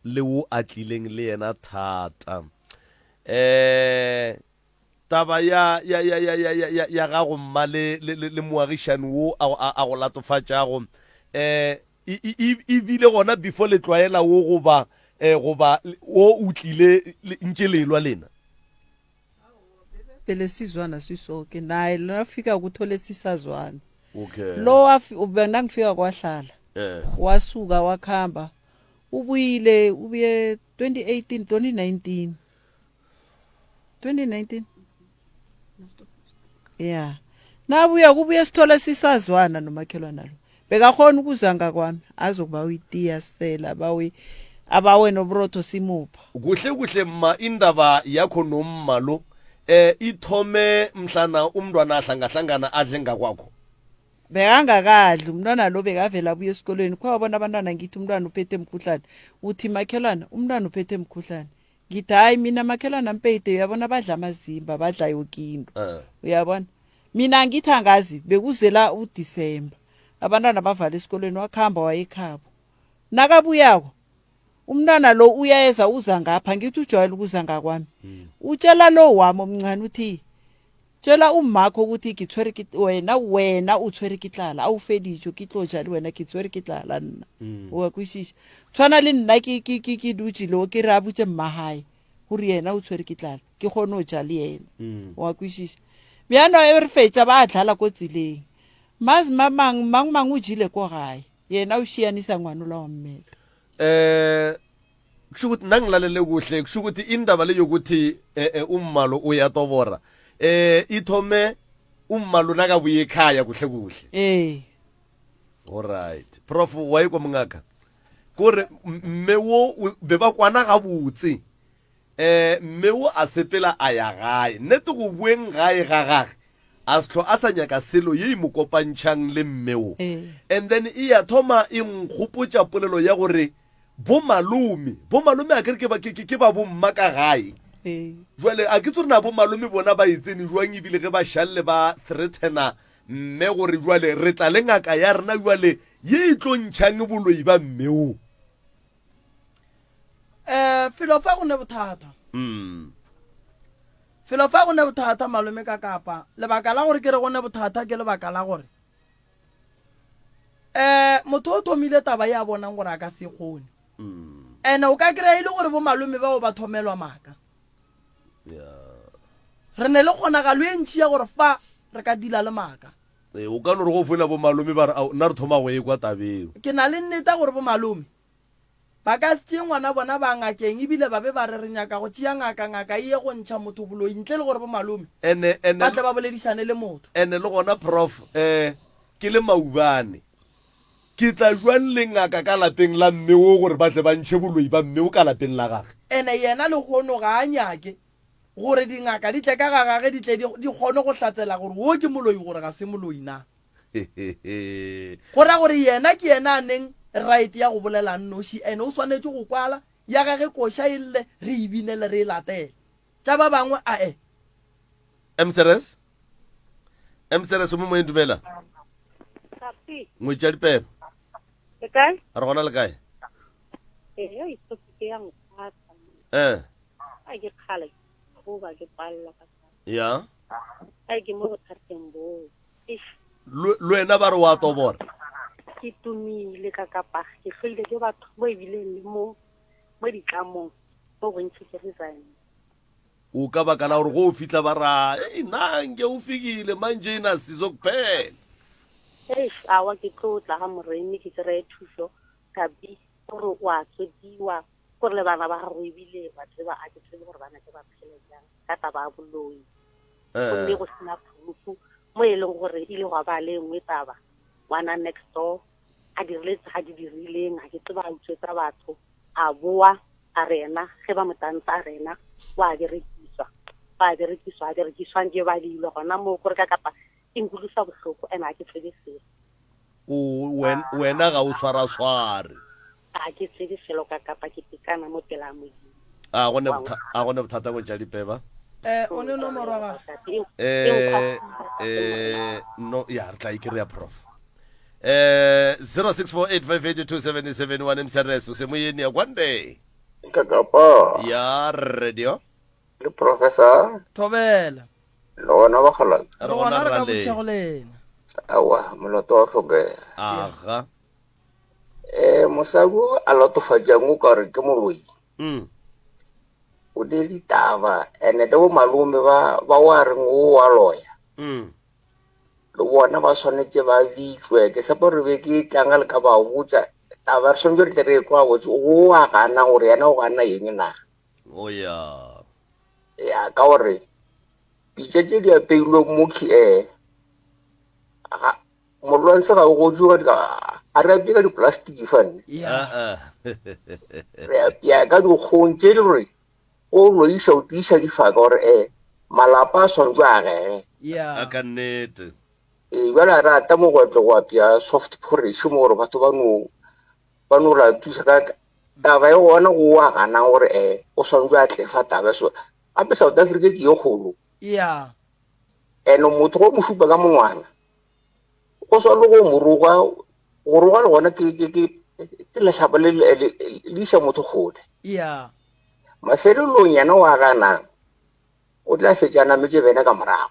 le o atlileng le yena thata taba ya gago mma le moagišane wo a go latofatšago ebile gona before le tlwaela wo goba goba o utlile nke lelwa lena phela sizwana sisoke naye lafika kuthole sisazwana. Okay. Lo ubena ngifika kwahlala. Wasuka wakhamba. Ubuye 2019. Yeah. Nabuya kubuye sithola sisazwana nomakhelwana lo. Bekakhona ukuzanga kwami azokuba uyitiya sela abawe nobrotho simupha. Kuhle ma indaba yakho nomma lo ithome mhlana umntwana ahlangahlangana adle ngakwakho. Bekangakadli umntwana lo bekavela abuye esikolweni kwabona abantwana ngithi umntwana uphethe emkhuhlane uthi makhelwana umntwana uphethe emkhuhlane ngithi hayi mina makhelwana mpete uyabona badla amazimba badla yokinto uyabona mina ngithi angazi bekuzela uDisemba abantwana bavala esikolweni wakhamba wayekhabo nakabuyako umntwana lo uyayeza uza ngapha ngithi ujwayele ukuza ngakwami utshela lo wami omncane uthi tshela umakho ukuthi ngithwere wena uthwere kitlala awufedijo kitlojali wena ngithwere kitlala nna wa kwishisha tshwana le nna ke dutse lo ke ra butse mmahae hore yena uthwere kitlala ke gone o jali yena wa kwishisha miano e re fetsa ba dlala ko tsileng mas mang o jile ko gae yena o shianisa ngwana la wa mmeta kushukuthi nangilalele kuhle kushukuthi indaba le yokuthi ummalo uyatobora ithome ummalo nakabuye ekhaya kuhle alright prof wayiko mngaka kore mmewo beba kwana gabutse mmewo a sepela a ya gae nete go bueng gae ga gage a sehlo a sa nyaka selo ye mo kopantšhang le mmewo and then ya thoma nkgopotša polelo ya gore bo malome a kere ke ba bomma ka gae jwale a ke tsore na bo malome bona ba itsene jwang ebile ge ba shalle ba threatena mme gore jwale re tla le ngaka ya rena jwale ye e tlo ntšhang boloi ba mmeo felo fa go ne bothata felo fa go ne bothata malome ka kapa lebaka la gore ke re go ne bothata ke lebaka la gore motho o thomile taba ya bonang gore a ka se kgone ene o ka kry-a ile gore bo malome bao ba thomelwa maaka re ne le kgonagalo e ntšhi ya gore fa re ka dila le maaka o ka no re go fola bo malome ba re nna re thoma go e kwa tabeng ke na le nneta gore bo malome ba ka se tšee ngwana bona ba ngakeng ebile ba be ba re re nyaka go tšea ngaka e ye go ntšha motho boloi ntle le gore bo malome ba tle ba boledisane le motho ene le gona prof ke le maubane ke tla jwang le ngaka ka lapeng la mmeo gore ba tle ba ntšhe boloi ba mmeo ka lapeng la gage ene yena le kgono ga a nyake gore dingaka di tle ka ga gage di tle di kgone go tlatsela gore wo ke moloi gore ga se moloi na gore gore yena ke yena a neng right ya go bolela nnoši ene o swanetse go kwala ya gage koša e lle re ebinele re e latele tša ba bangwe mseres o mo moeng dumela ngwetša dipepe a re gona le kae ya le wena ba re wa tobora ke tumile ka kapa ke hlile ke batho bo ebileng le mo ditlamong bo bontse ke resign o ka baka la gore go o fitlha ba ra nanke o fikile manje ena sizo kuphela awa ke tlotla ga moremi ke kry-e thuso kabi gore wa tswediwa gore le bana ba gago ebile batho ba a ke tsebe gore bana ke ba phele jang ka taba ya boloi gomme go sena phufu mo e leng gore ile go ba le nngwe taba ngwana next door a dirile ga di dirileng ga ke tseba a utswetsa batho a boa a rena ge ba motantsa a rena wa berekiswa nje ba dilwe gona mo gore ka kapa ingulusa bohloko ena ke tsebe selo wena ga o swara-sware a ke tsebe selo ka kapa ke tikana mo pela modimo a gone bothata go tša dipeba o ne nomoro ga no ya re tla ikry-a prof 0648582771 mseres o se moyeni ya kwande kakapa ya radio le professor thobela lona ba khala re gona re ka botšego lena awa molato wa hlokega aga mosadi a latofatšang o ka re ke moloi o ne ditaba ene le bo malome ba wa reng o wa loya le bona ba tshwanetse ba bitlwe ke sepa re be ke tlanga le ka ba botsa taba re tshwanetse re tle re kwa botse o a gana gore yena o gana eng na ya ka gore pitse tse di apeilwe mo molwanse ga go juga a re apea ka di-plastic fane re apea ka dikgong tse le gore o loisa o tiisa difaka gore malapa a tshwanetse a gege ka nnete jale a rata mogwetle go apea soft porridge mo gore batho ba no la thusa ka taba e gona go a ganang gore o tshwanetse a tlefa taba so gape South Africa ke ye kgolo and motho go mo supa ka monwana o sa le go moroga le gona ke lešhapa le isa motho gole mafelelong yana wa ganang o tla fetša nametse bene ka morago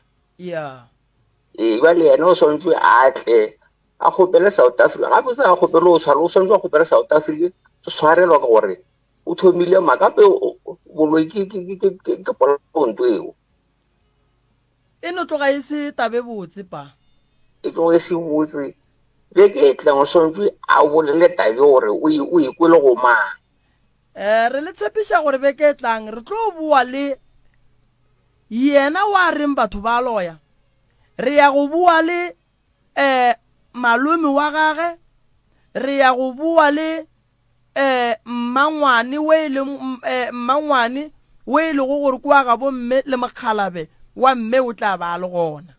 jale yena o swantse a tle a kgopele South Africa gape se a kgopele o swantse a kgopele South Africa se tshwarelwa ka gore o thomile makape boloi ke polaonto eo e no tloga e se tabe botse pa e tloga e se botse be ke tlang o swantse a bolele tabe gore o ikwele go mang re le tshepiša gore be ke tlang re tlo bua le yena wa reng batho ba loya re ya go bua le malome wa gage re ya go bua le mmangwane we e lego gore kwa ga bo mme le mokgalabe wa mme o tla ba le gona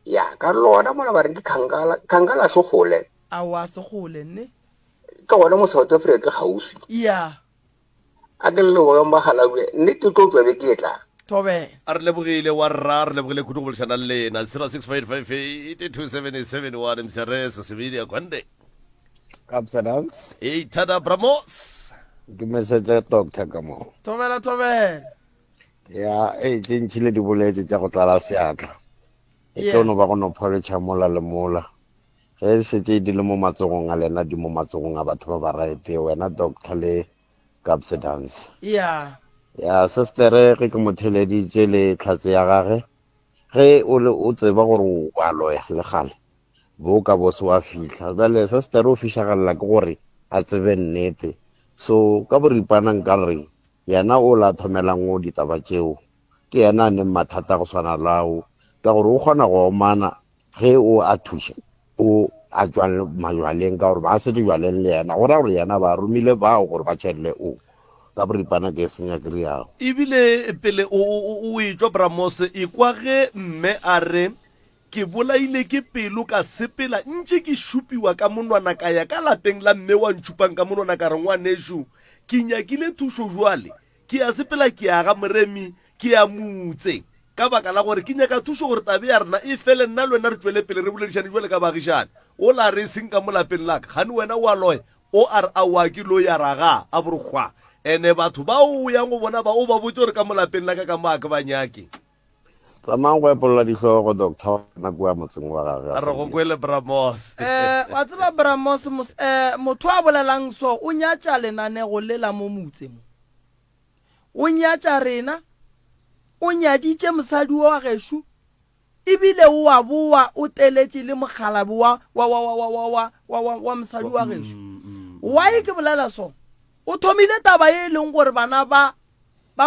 ya ka lona mola ba reng ke khankala se gole a wa se gole ne ka gona mo South Africa gausi a ke le go ba halawe nne ke tlo tswe ke tla tobe a re lebogile wa rra re lebogile kudu go leshana le na 0655827771 msereso sebidi kwande Kapsadans tada bramos dumesetse doctor ka mo tobela ya tšintšhile di boletse tša go tlala seatla e tlono ba go no pholetša mola le mola ge setse di le mo matsogong a lena di mo matsogong a batho ba ba raete wena doctor le Kapsadans ya sister ge ke motheleditše le tlhatse ya gage ge o tseba gore o a loya le gale bo ka bo se wa fihla jale sister o fišagalela ke gore a tsebe nnete so ka boripana nka re yena o la thomelang o ditaba tšeo ke yena a neng mathata go swana lao ka gore o kgona go omana ge o a thuša o a tswa majwaleng ka gore ba se di jwaleng le yena go ra gore yena ba romile bao gore ba tšhelele o ka boripana ke senya kry yago ebile pele o etswa bramos e kwa ge mme a re ke bolaile ke pelo ka sepela ntse ke šupiwa ka monwana ka ya ka lapeng la mme wa ntšupang ka monwana ka re ngwaneso ke nyakile thušo jwale ke ya sepela ke aga moremi ke ya mutse ka baka la gore ke nyaka thušo gore tabe ya rena e fele nna le wena re tšwele pele re boledišane jwale ka bagišane o la re seng ka mo lapeng laka gane wena o a loya o a re aowa ke lo ya raga a borokgwa ene batho ba o yang go bona ba o ba botse gore ka mo lapeng laka ka moake ba nyake tsamang go epolola ditlhogo doctor nako ya motseng wa gage a re go kwele bramos wa tseba bramos motho a bolelang so o nyatša lenanego le la mo motse mo o nyatša rena o nyaditše mosadi wa gešo ebile o a boa o teletše le mogalabi wa mosadi wa gešo wa ke bolela so o thomile taba e leng gore bana ba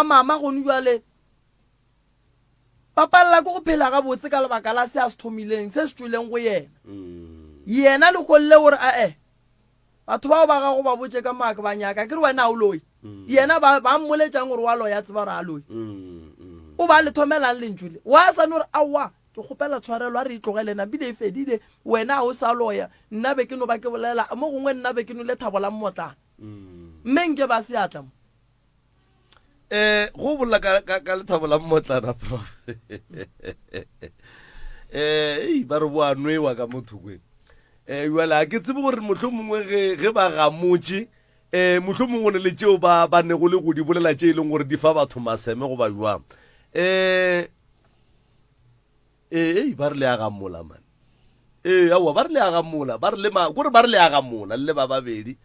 mama gone jwale ba palela ke go phela ga botse ka lebaka la se a se thomileng se se tswileng go yena le golle gore batho bao ba gago ba botse ka maake ba nyaka ke re wena o loyi yena ba mmoletšang gore wa loya tseba re a loyi o ba le thomelang lentswile wa sane gore aowa ke kgopela tshwarelo a re itlogelena bile e fedile wena o sa loya nna be ke no ba ke bolela mo gongwe nna be ke no le thabo la mmotlana mme nke ba seatla mo go bolla ka lethabo la mmotlana prof ba re boa nwewa ka mothokwe jale a ke tsebe gore motlho mongwe ge ba gamotse motlho mongwe ne le tšeo ba ne go le go di bolela tše e leng gore di fa batho maseme go ba jwang ba re le a gamola mane aowa ba re le agamola ba re le kore ba re le agamola le ba babedi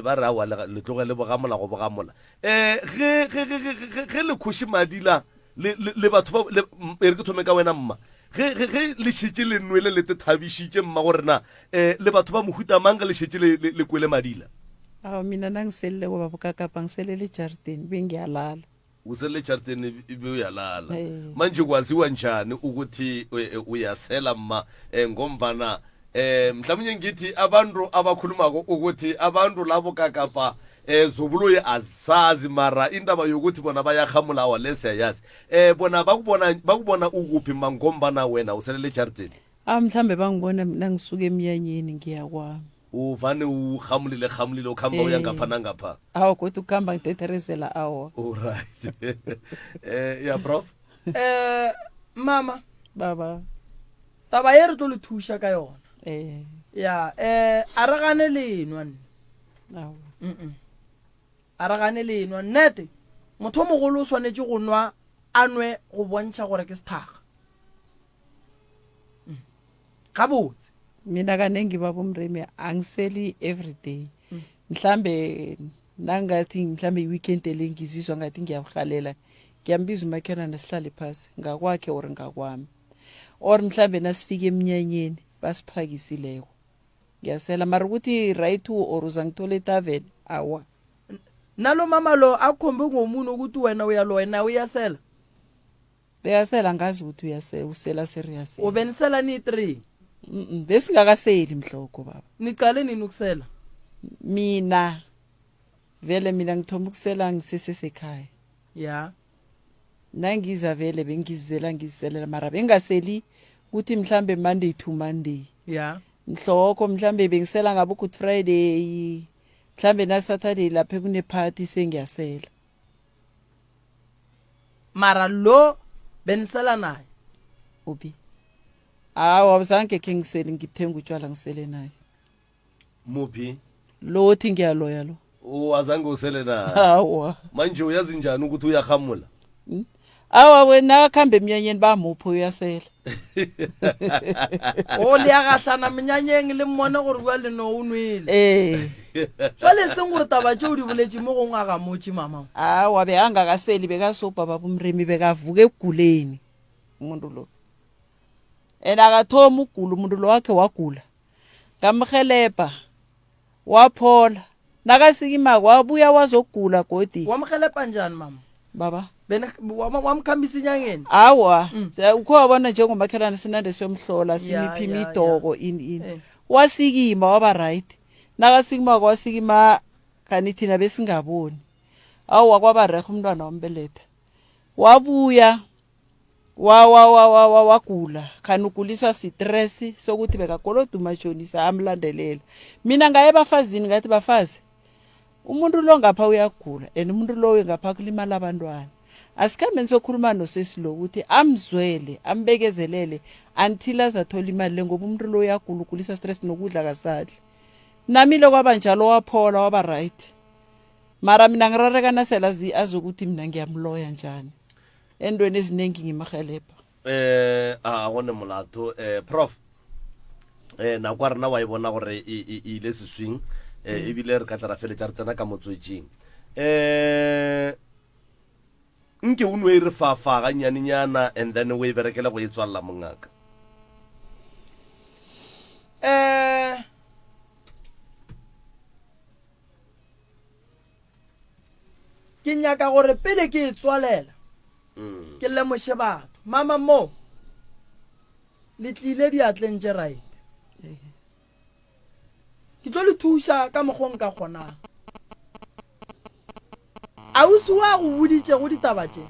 ba re aowa le tloge le bogamola go bogamola ge le kgoši madila le batho ba re ke thome ka wena mma ge le šetse le nwele le te thabišitše mma gore na le batho ba mohuta mang ge le šetse le kwele madila mina nangiselile ngoba bukakapha ngiselele ejaridini bengiyalala usele ejaridini ibe uyalala manje kwaziwa njani ukuthi uyasela mma ngombana mhlawumnye ngithi abantu abakhulumako ukuthi abantu labo kakapa zobuloyi azazi mara indaba yokuthi bona bayahamula awalesiyayazi bona bakubona ukuphi mangombana wena uselele ejaridini mhlambe bangibona nangisuka emnyanyeni ngiyakwami uvane uhamulile ukhamba uya ngapha nangapha awu kodwa ukuhamba ngitetheresela awa alright ya prof mama baba taba ye re tlo le thuša ka yona ya a re gane lenwa a re gane lenwa nnete motho o mogolo o swanetše go nwa a nwe go bontšha gore ke sethaga gabotse mina kanengi baba umremi angiseli everyday mhlambe nangathi mhlambe iweekend elengizizwa ngathi ngiyabuhalela ngiyambiza umakhelwane sihlale phasi ngakwakhe or ngakwami or mhlambe nasifika emnyanyeni basiphakisileko ngiyasela mara ukuthi right or uzangithola etavern awa nalo mama lo akhombe ngomuntu ukuthi wena uyaloya uyasela uyasela ngazi ukuthi usela serious ubenisela ni 3 besingakaseli mhloko baba niqale nini ukusela mina vele mina ngithoma ukusela ngisesesekhaya ya nangiza vele ngiziselela mara bengaseli ukuthi mhlambe Monday to Monday ya mhloko mhlambe bengisela ngabo Good Friday mhlambe na Saturday lapha kune party sengiyasela mara lo benisela naye ubi awuzange ke ngisele ngithenga utshwala ngisele naye muphi lo thi ngiyaloya lo wazange usele naye awa manje uyazi njani ukuthi uyahamula awa wena akhambe emnyanyeni bamupho uyasela o le agahlana menyanyeng le mmone gore bua le no unwele jwale seng gore taba tšeo di boletše mo gongwe a gamotše mama awa be angakaseli bekasopa baba umremi bekavuka eguleni umuntu lo akathomi ukugula umuntu lo wakhe wagula ngamhelebha waphola nakasikimako wabuya wazogula godi wamhelebha njani mama baba wamkhambisa inyangeni awa ukho wabona njengomakhelwane sinande siyomhlola simiphi imidoko ini wasikima waba right nakasikima kwasikima kanti thina besingaboni awu kwaba rehe umntwana wambeletha wabuya wagula khani uguliswa stress sokuthi bekakoloda umashonisa amlandelela mina ngaye bafazini ngathi bafazi umuntu lo ngapha uyagula and umuntu lo ngapha kulimala abantwana asikambe nisokhuluma nosesi lo ukuthi amzwele ambekezelele until azathola imali ngoba umuntu lo uyagula ugulisa stress nokudla kasadli nami lo kwaba njalo waphola waba right mara mina ngirareka nasela azokuthi mina ngiyamloya njani endweni eziningi ngimahelebha gone molato prof nako a rena wa e bona gore ile seswing ebile re ka tla ra feletsa re tsena ka motswetseng nke o nwe re fafaga nyanenyana and then o e berekela go e tswalela mongaka ke nyaka gore pele ke e tswalela ke lemoše batho mama mo le tlile diatleng tše right ke tlo le thuša ka mokgong ka kgonang ausi wa go boditše go ditaba tše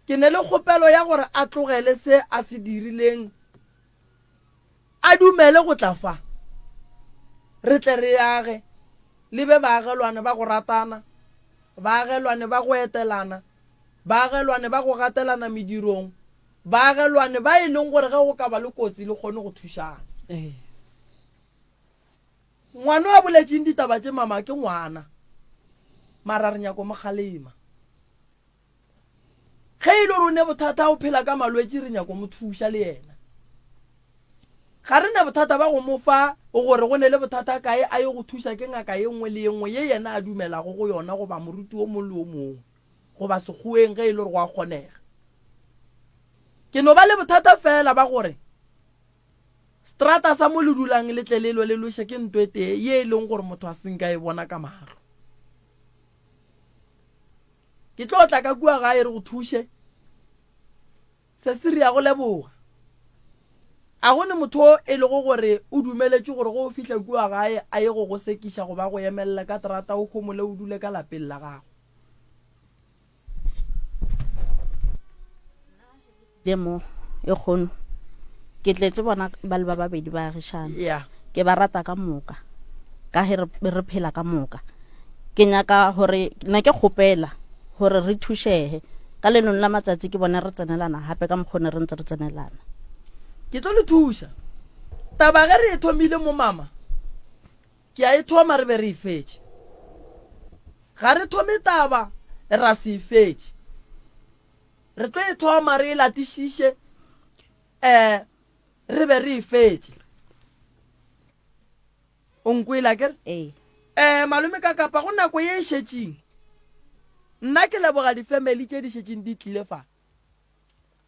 ke ne le kgopelo ya gore a tlogele se a se dirileng a dumele go tla fa re tle re yage le be baagelwane ba go ratana baagelwane ba go etelana baagelwane ba go gatelana medirong baagelwane ba e leng gore ge go ka ba le kotsi le kgone go thušana ngwana wa boletšeng ditaba tše mama ke ngwana mara re nyako mogalema ge e le gore o ne bothata o phela ka malwetse re nyako mo thuša le yena ga re ne bothata ba go mofa o gore go ne le bothata kae a ye go thuša ke ngaka ye nngwe le ye nngwe ye yena a dumelago go yona goba moruti o mongwe le o mongwe goba sekgoeng ge e le gore go a kgonega ke no ba le bothata fela ba gore strata sa mo le dulang letlelelo le loše ke ntwe tee ye e leng gore motho a senka e bona ka matlho ke tlo tla ka kua gae re go thuše se se re ya go leboga a gone motho e le go gore o dumeletse gore go fihla kua gae a ye go sekiša go ba go emelela ka terata o khomole o dule ka lapeng la gago demo e kgono ke tletse bona ba le ba babedi ba agishana yeah. ke ba rata ka moka ka re phela ka moka ke nyaka gore na ke kgopela gore re thušege ka lenong la matsatsi ke bona re tsenelana hape ka mokgone re ntse re tsenelana ke tlo le thuša taba ge re e thomile mo mama ke a e thoma re be re e fetše ga re thome taba ra se e fetše re tlo e thoma re e latišiše re be re e fetše o nkwela kere malome ka kapa go nako ye e šetšeng nna ke leboga difamily tše di šetšeng di tlile fa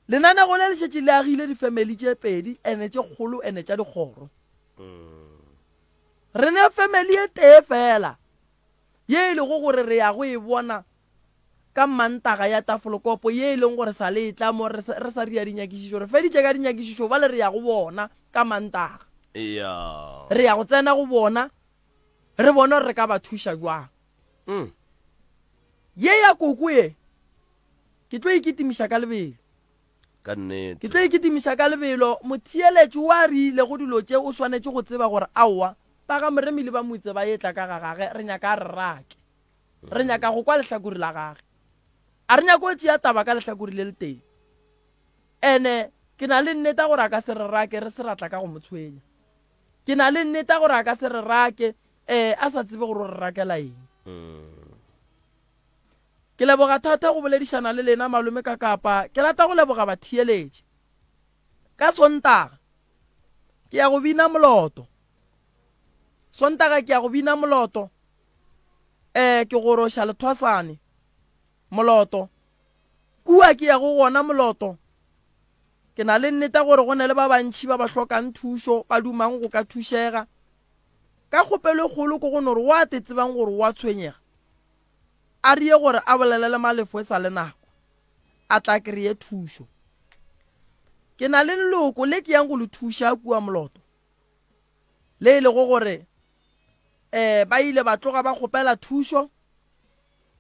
lenana go le šetše le agile difamily tše pedi ene tše kgolo ene tša dikgoro re ne family e tee fela ye e lego gore re ya go e bona ka mantaga ya tafolokopo ye e leng gore sa le tla mo re sa ria dinyakišišo re feditše ka dinyakišišo ba le re ya go bona ka mantaga re ya go tsena go bona re bona re ka ba thuša jwang ye ya koko ye ke tlo ikitimiša ka lebelo ke tlo ikitimiša ka lebelo motheeletši wa rile go dilo tše o swanetše go tseba gore aowa ba ga moremile ba moitse ba etla ka gagage re nyaka re rake re nyaka go kwa lehlakuri la gage a re nyako tšea taba ka lehlakuri le le teng ene ke na le nneta gore a ka se re rake re se ratla ka go motshwenya ke na le nneta gore a ka se re rake a sa tsebe gore re rakela eng ke leboga thata go boledišana le lena malome ka kapa ke rata go leboga batheeletši ka sontaga ke ya go bina moloto sontaga ke ya go bina moloto ke goroša lethwasane moloto kua ke ya go gona moloto ke na le nneta gore go ne le ba bantšhi ba ba hlokang thušo ba dumang go ka thušega ka kgopelo e kgolo ko go nore wa te tsebang gore wa tshwenyega a rie gore a bolele le malefo e sa le nako a tla kry-e thušo ke na le leloko le ke yang go le thuša kua moloto le e le go gore ba ile ba tloga ba kgopela thušo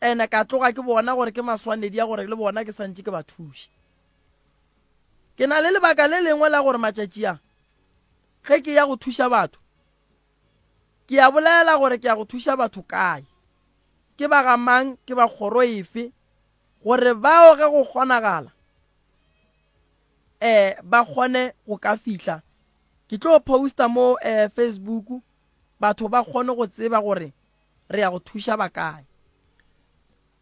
ene ka tloga ke bona gore ke maswanedi ya gore le bona ke santse ke ba thuše ke na le lebaka le lengwe la gore matšatši a ge ke ya go thuša batho ke ya bolela gore ke ya go thuša batho kae ke ba ga mang ke ba kgoro efe gore bao ge go kgonagala ba kgone go ka fihla ke tlo posta mo Facebook batho ba kgone go tseba gore re ya go thuša ba kae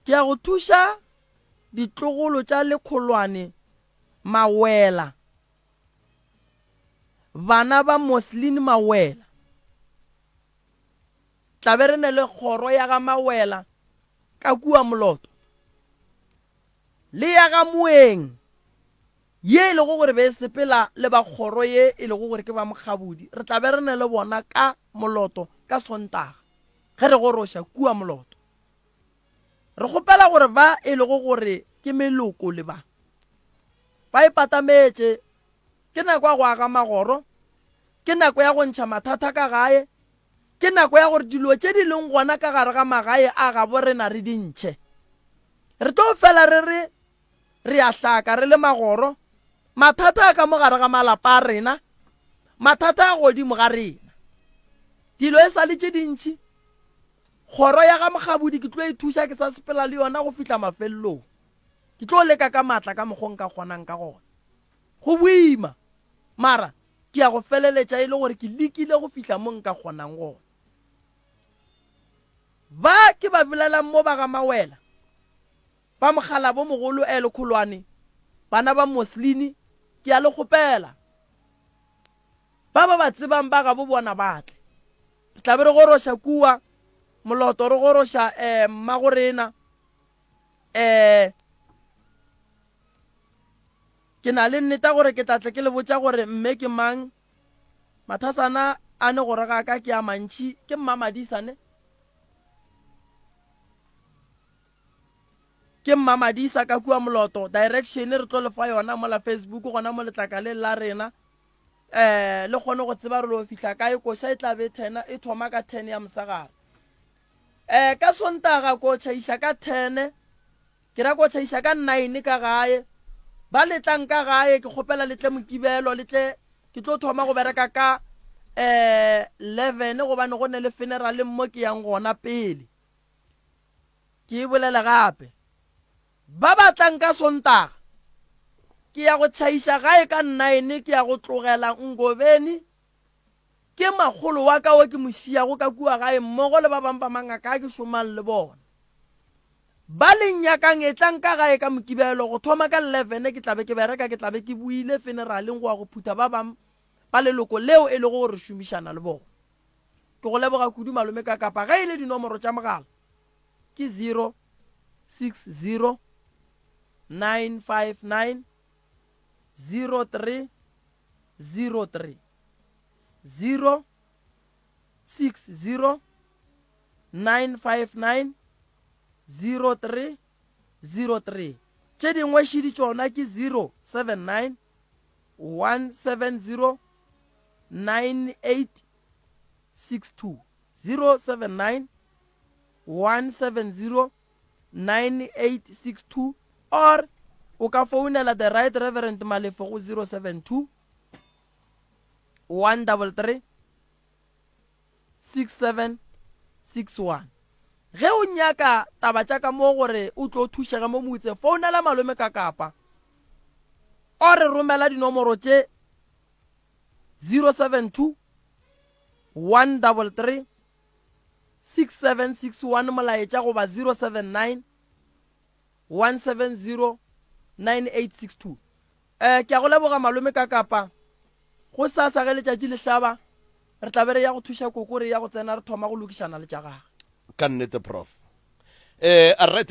ke ya go thuša ditlogolo tša lekgolwane Mawela bana ba Moslin Mawela tlabe re ne le kgoro ya ga Mawela ka kua moloto le ya ga Moeng ye e le go gore be sepela le ba kgoro ye e le go gore ke ba Mokgabudi re tlabe re ne le bona ka moloto ka sontaga ge re goroša kua moloto re kgopela gore ba e le go gore ke meloko le ba ipatametše ke nako ya go aga magoro ke nako ya go ntšha mathata ka gae ke nako ya gore dilo tše di leng gona ka gare ga magae a gabo rena re dintšhe re tlo fela re a hlaka re le magoro mathata a ka mo gare ga malapa a rena mathata a godimo ga rena dilo e sa le tše dintši kgoro ya ga Mokgabudi ke tlo e thuša ke sa sepela le yona go fihla mafelelong ke tlo leka ka matla ka mokgong ka kgonang ka gona go boima mara ke ya go feleletša e le gore ke lekile go fihla mo nka kgonang gona ba ke ba bolelang mo ba ga Mawela ba mogala bo mogolo lekgolwane bana ba Moslini ke ya le kgopela ba tsebang ba ga bo bona batle re tla be re goroša kua moloto re goroša mmagorena ke na le nneta gore ke tlatle ke le botsa gore mme ke mang mathasana a ne gore ga ka ke a mantši ke mmamadisane ke mmamadisa ka kua moloto direction re tlo lefa yona mo la Facebook gona mo letlakaleng la rena le kgone go tseba re lo fihla kae koša e tla be 10 e thoma ka 10 ya mosagare ka sontaga ko tšhaiša ka 10 ke ra ko tšhaiša ka 9 ka gae ba letlang ka gae ke kgopela letle mokibelo letle ke tlo thoma go bereka ka 11 gobane go ne le funeral mo ke yang gona pele ke e bolela gape ba batlang ka sontaga ke ya go tšhaiša gae ka 9 ke ya go tlogela Ngobeni ke magolo wa ka o ke mošiago ka kua gae mmogo le ba bang ba mangaka ke šomang le bona ba lenyakang e tlang ka gae ka mokibelo go thoma ka 11 ke tlabe ke bereka ke tlabe ke buile funeraleng go ya go phutha ba bang ba leloko leo e le go re šomišana le bona ke go leboga kudu malome ka kapa ga ile dinomoro tša mogala ke 060 959 0303 060 959 0303 tše dingwe šedi tšona ke 079 170 9862 079 170 9862 or o ka founela the right reverend Malefo go 072 133 6761 ge o nyaka taba tša ka mo gore o tlo thušega mo motse founela malome ka kapa o re romela dinomoro tše 072 133 6761 molaetša goba 079 170 9862 ke a go leboga malome ka kapa go sa ge letšatši le hlaba re tla be re ya go thuša koko re ya go tsena re thoma go lokišana le tša gage ka nnete prof right